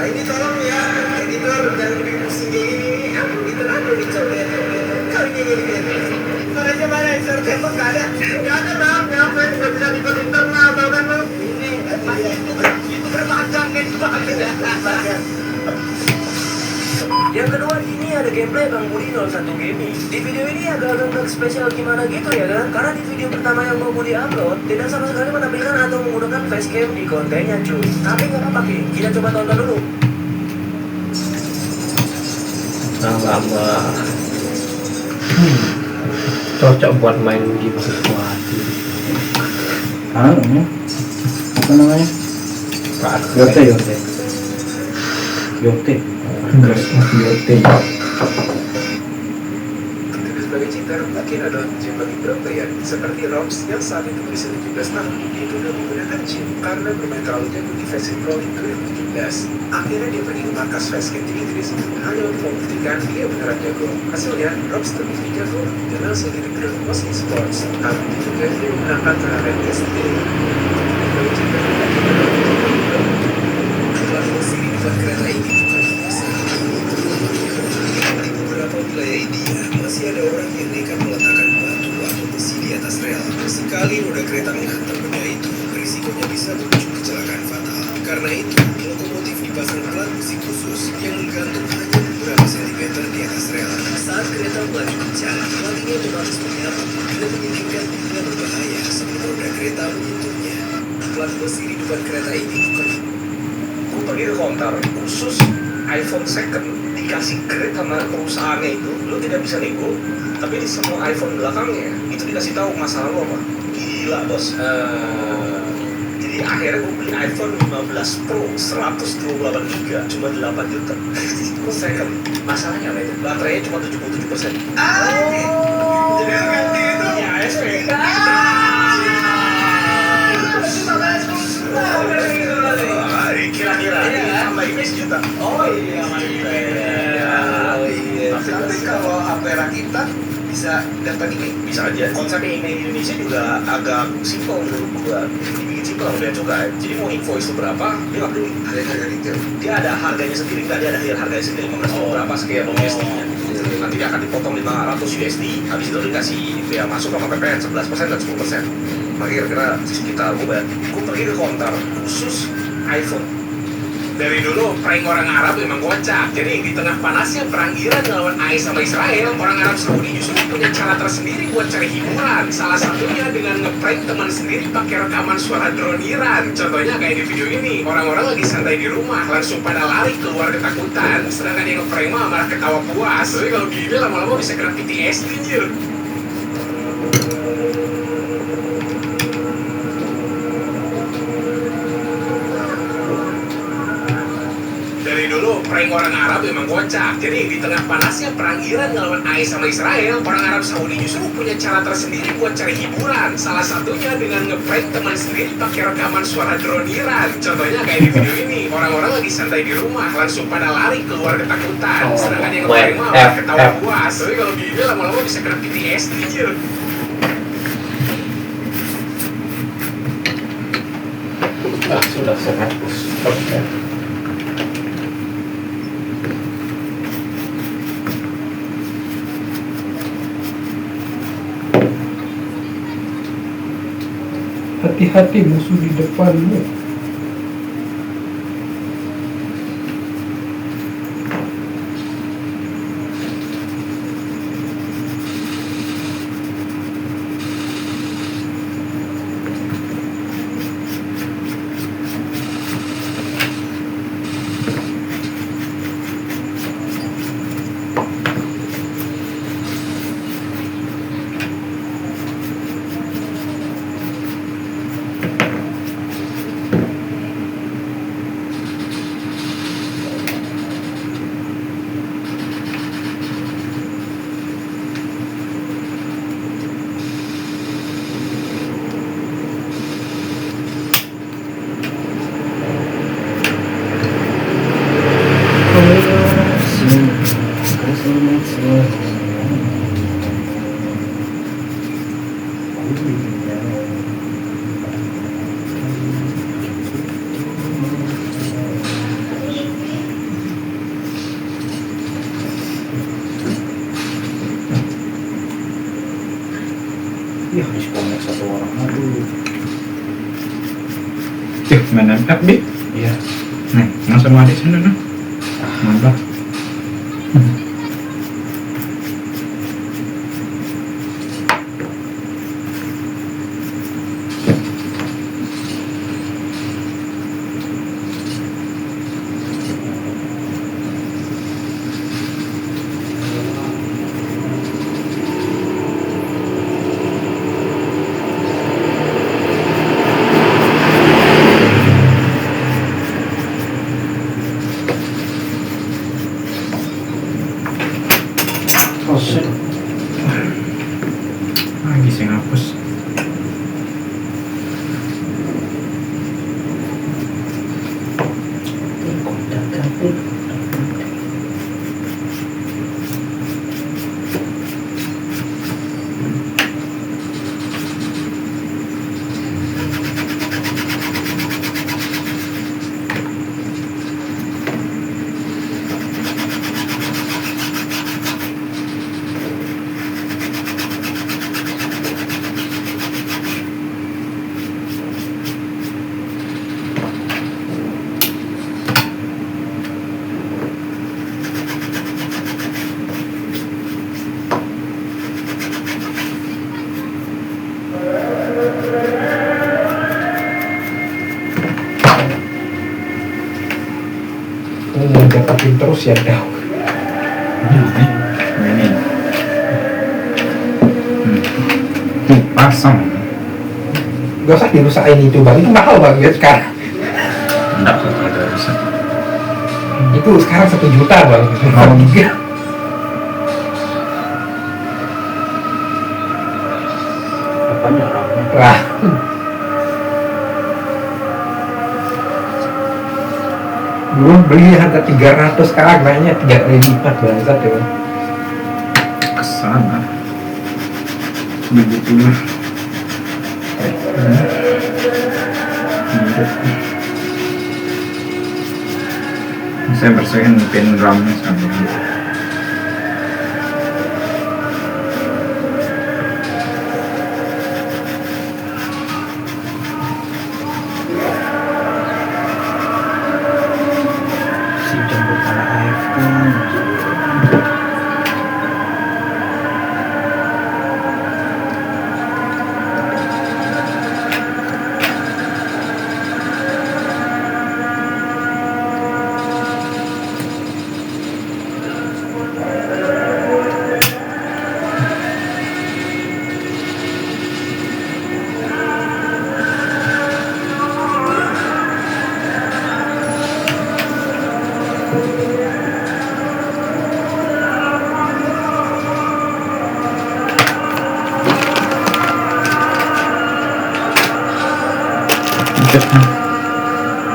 Ini tolong ya, editor jangan lebih pusing kayak gini. Aku gitu aja dicoret. Kau ini. Soalnya mana insert tembak gak ada? Gak ada bang, ngapain gak bisa dibuat internal tau kan lu? Ini pasti Itu berpandangin banget. Yang kedua, ini ada gameplay Bang Budi 01 Gaming. Di video ini agak-agak spesial gimana gitu ya kan? Karena di video pertama yang Bang Budi upload, tidak sama sekali menampilkan atau menggunakan facecam di kontennya cuy. Tapi nggak apa-apa Ki, kita coba tonton dulu. Lama-lama cocok buat main game sesuatu. Apa namanya? Yote. Sebagai cinta mungkin adalah gym bagi berapa ya? Seperti Robs yang saat itu berusia 17 tahun, itu udah menggunakan gym karena bermain terlalu jago di Faceit Pro di 2017. Akhirnya dia pergi ke markas Faceit di Inggris hanya untuk membuktikan dia beneran jago. Hasilnya, Robs terbukti jago dan langsung jadi grup Mosi Sports. Hal itu juga dia memenangkan turnamen SD. Sebagai cinta Kelas Mosi di depan kereta ini bukan biasa. Di beberapa wilayah India masih ada orang yang nekat meletakkan batu atau besi di atas rel. Sekali roda kereta menghantam benda itu, risikonya bisa berujung kecelakaan fatal. Karena itu, lokomotif dipasang pelat besi khusus yang menggantung hanya beberapa sentimeter di atas rel. Saat kereta melaju kencang, pelat ini otomatis menyatu dan menginginkan benda berbahaya sebelum roda kereta menyentuhnya. Pelat besi di depan kereta ini bukan. Gue pergi ke konter khusus iPhone second, dikasih grade sama perusahaannya itu, lu tidak bisa nego. Tapi di semua iPhone belakangnya itu dikasih tahu masalah lu apa. Gila bos. Jadi akhirnya gue beli iPhone 15 Pro 128 GB cuma 8 juta. Second. Masalahnya apa itu? Baterainya cuma 77%. Jadi ganti itu ya SP. Kira-kira tambah IPS juta. Oh iya, Tapi kalau HP rakitan bisa dapat ini. Bisa aja. Konsepnya email di Indonesia juga agak simpel menurut gua. Dibikin simpel sama bea cukai. Jadi mau invoice itu berapa, dia nggak peduli. Ada harga detail. Dia ada harganya sendiri, nggak dia ada harganya sendiri 15 berapa sekian USD-nya. Nanti dia akan dipotong 500 USD. Habis itu dikasih bea masuk sama PPN 11% dan 10%. Maka kira-kira sekitar gue pergi ke konter khusus iPhone. Dari dulu prank orang Arab memang kocak. Jadi di tengah panasnya perang Iran melawan AS sama Israel, orang Arab Saudi justru punya cara tersendiri buat cari hiburan. Salah satunya dengan ngeprank teman sendiri pakai rekaman suara drone Iran. Contohnya kayak di video ini, orang-orang lagi santai di rumah, langsung pada lari keluar ketakutan. Sedangkan yang ngeprank mah malah ketawa puas. Jadi kalau gini lama-lama bisa kena PTSD anjir. Dari dulu prank orang Arab memang kocak. Jadi di tengah panasnya perang Iran melawan AS sama Israel, orang Arab Saudi justru punya cara tersendiri buat cari hiburan. Salah satunya dengan ngeprank teman sendiri pakai rekaman suara drone Iran. Contohnya kayak di video ini, orang-orang lagi santai di rumah, langsung pada lari keluar ketakutan. Sedangkan yang ngeprank mah malah ketawa puas. Tapi kalau gini lama-lama bisa kena PTSD anjir. Sudah 100%. Hati-hati musuh di depanmu. laptop deh. Iya. Nih, langsung adik sana nah. Mantap. Oh, shit. Lagi sih ngapus. Mau dapetin terus ya dah. Ini. Pasang. Gak usah dirusakin itu bang, itu mahal banget sekarang. Enggak ada rusak. Itu sekarang 1 juta bang. Oh. 3. Apanya orangnya? Wah. Dulu beli harga 300, sekarang naiknya 3 kali lipat bangsat ya bang. Kesana. Begitulah. Saya bersihin pin RAM-nya sekarang. Si jemput para AFK.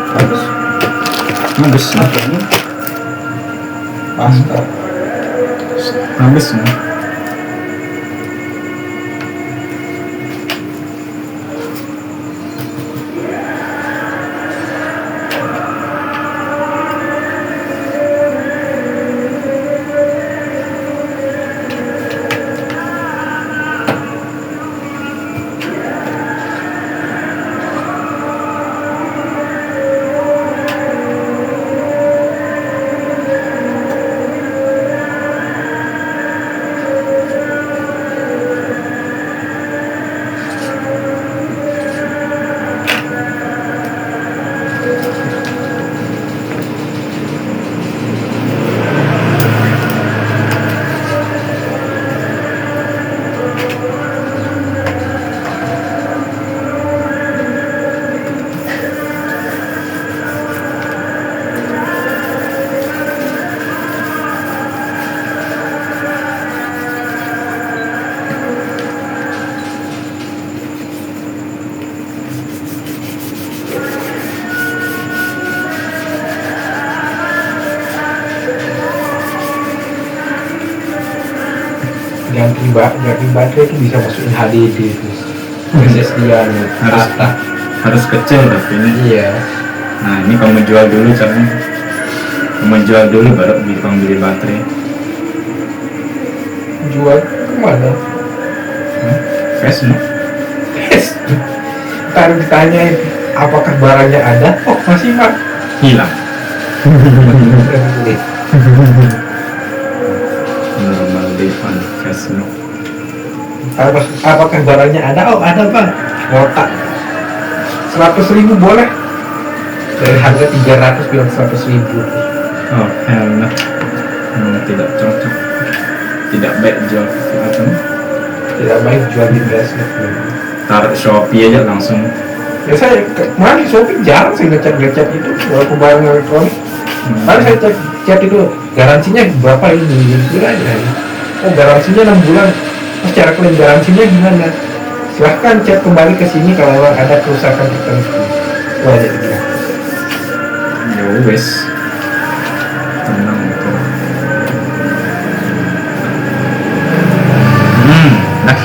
Bagus. Bagus. Akhirnya Pasca. Bagus. ganti baterai itu bisa masukin HDD itu SSD-nya harus kecil tapi ini. Iya. Nah ini kamu jual dulu caranya. Kamu jual dulu baru kamu beli baterai. Jual kemana? Facebook. Ntar ditanyain apakah barangnya ada? Oh masih Pak. Hilang. Normal refund cash no. Apakah barangnya ada? Oh ada Pak. Ngotak 100.000 boleh. Dari harga 300 bilang 100.000. Oh enak. Tidak cocok. Tidak baik jual sesuatu. Tidak baik jual di Grassnet. Taruh Shopee aja langsung. Ya saya kemarin di Shopee jarang saya ngechat itu walaupun barang elektronik. Paling saya chat itu garansinya berapa ini kiranya. Oh garansinya 6 bulan. Mas cara klaim garansinya gimana? Silahkan chat kembali ke sini kalau memang ada kerusakan tertentu. Wah jadi Ya wes. Tenang itu. Nah.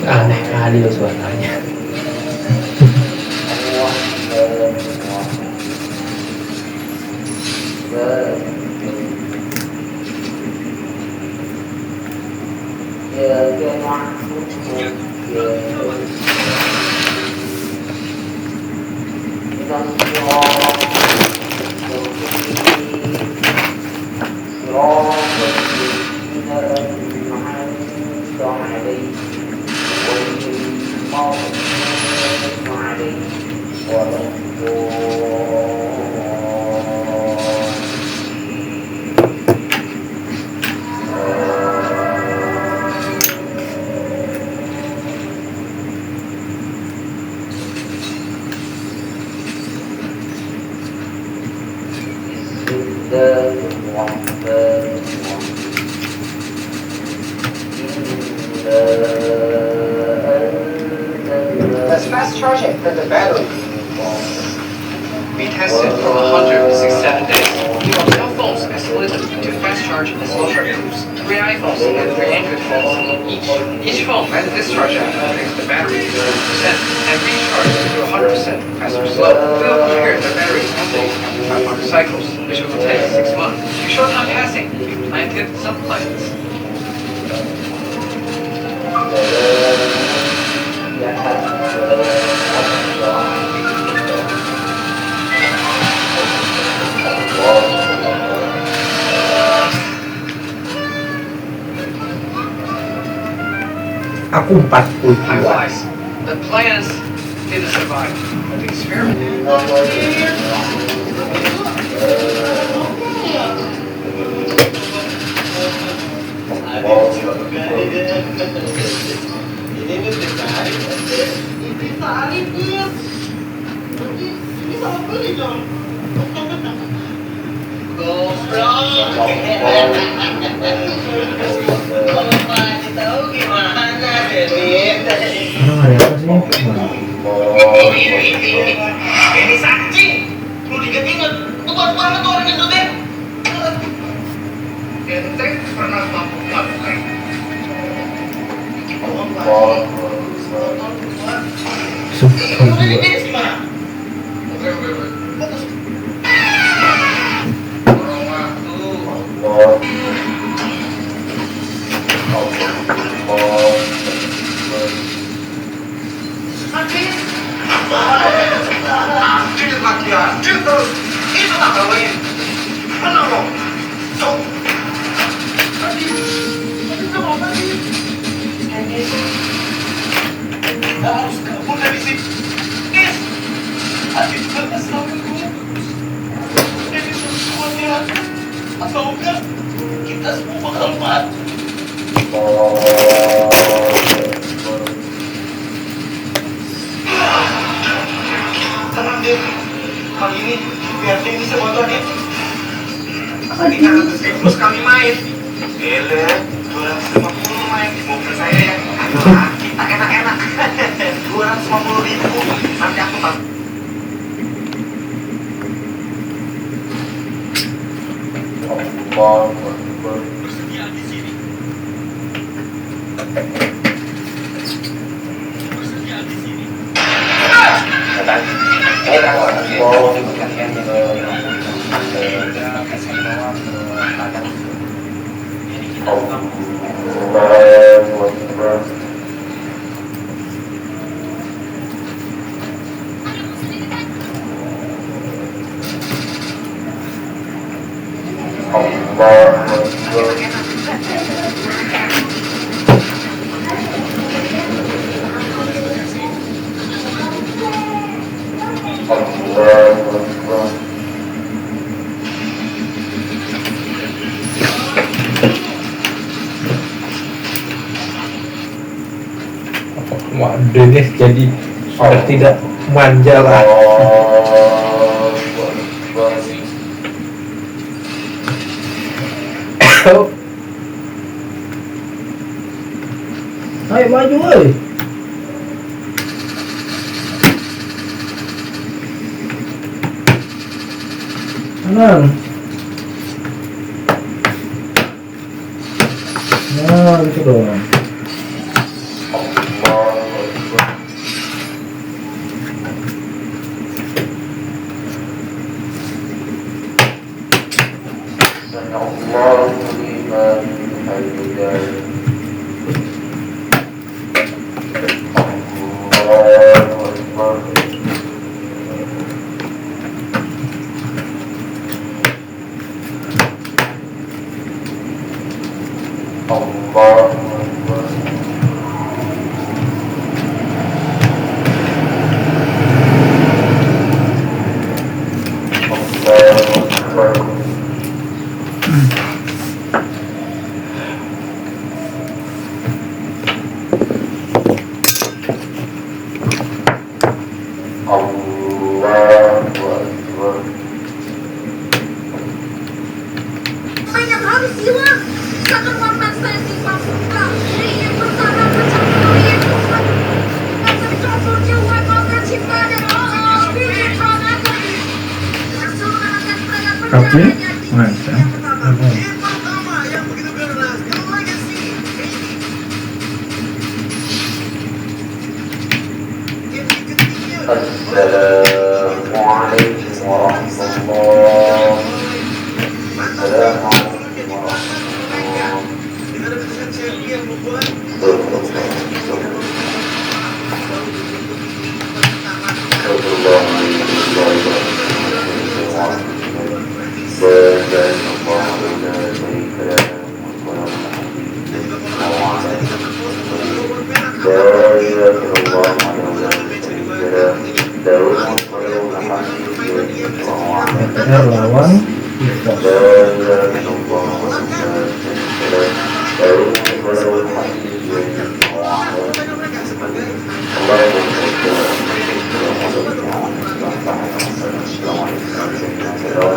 Aneh kali loh suaranya. Let's fast charge it for the battery. We tested from 100 to 7 days. Your cell phones are split to fast charge and slower groups. 3 iPhones and 3 Android phones each. Each phone has a discharge app that makes the battery 0% and recharges to 100% faster slow. We'll compare the battery usage after 500 cycles, which will take 6 months. To short time passing, we planted some plants. Aku 42. Likewise, the plants didn't survive the experiment. Ini Orang ada apa sih? Ini sancing. Lu diinget-inget. Tuh banget tuh orang itu deh. Enteng pernah melakukan. Subhanallah. Gimana? Oke. Fokus. Orang waktu. Anjir lagi anjir terus. Itu tak gawain. Bener loh. Cok. Tadi itu apa sih? Harus kabur dari sini. Guys. Adik kita selalu ini semuanya. Atau enggak kita semua bakal mati. Tenang deh, kali ini biar dia bisa motor deh. Ini kan terus kami main. Ele, 250 main di mobil saya ya. Kita enak-enak. 250.000 nanti aku tak. Bersedia di sini. Bersedia di sini. Wah, Dennis jadi sudah tidak manja lah. Ayo maju woi. Tenang. Nah, gitu dong. Banyak habis jiwa. Jangan korban saya simpang suka. Ingin bersama mencapai Tuhan. Akan campur jiwa maka cinta dan Allah. Bijikan aku. Langsung akan saya Oke, percaya. mantap. Yang pertama yang begitu keras, legacy. Yang ketiga. Assalamualaikum warahmatullahi wabarakatuh. Dengan keputusan champion membuat lawan kita.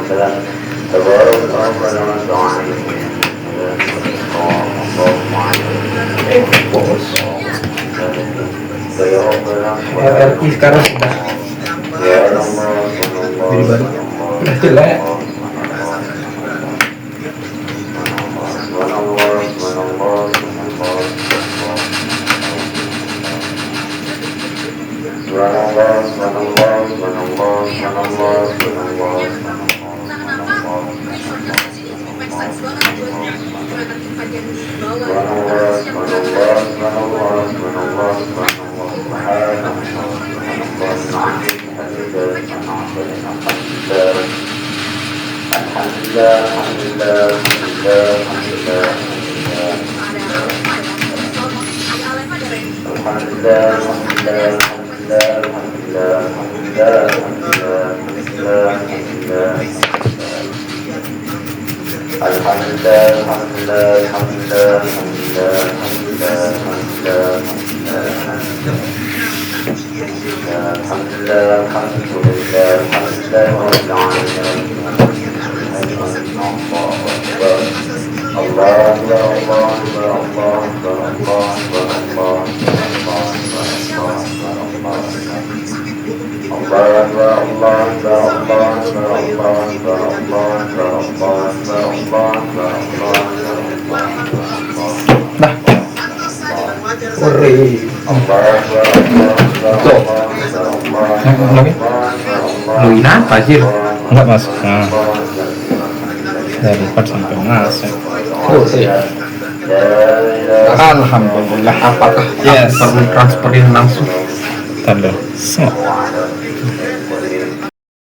Bos. RRI sekarang sudah jadi baru. Udah jelek. Luin apa sih? Enggak masuk. Nah. Dari 4 sampai masuk. Oh iya. Alhamdulillah. Apakah Yes. perlu transferin langsung? Tanda.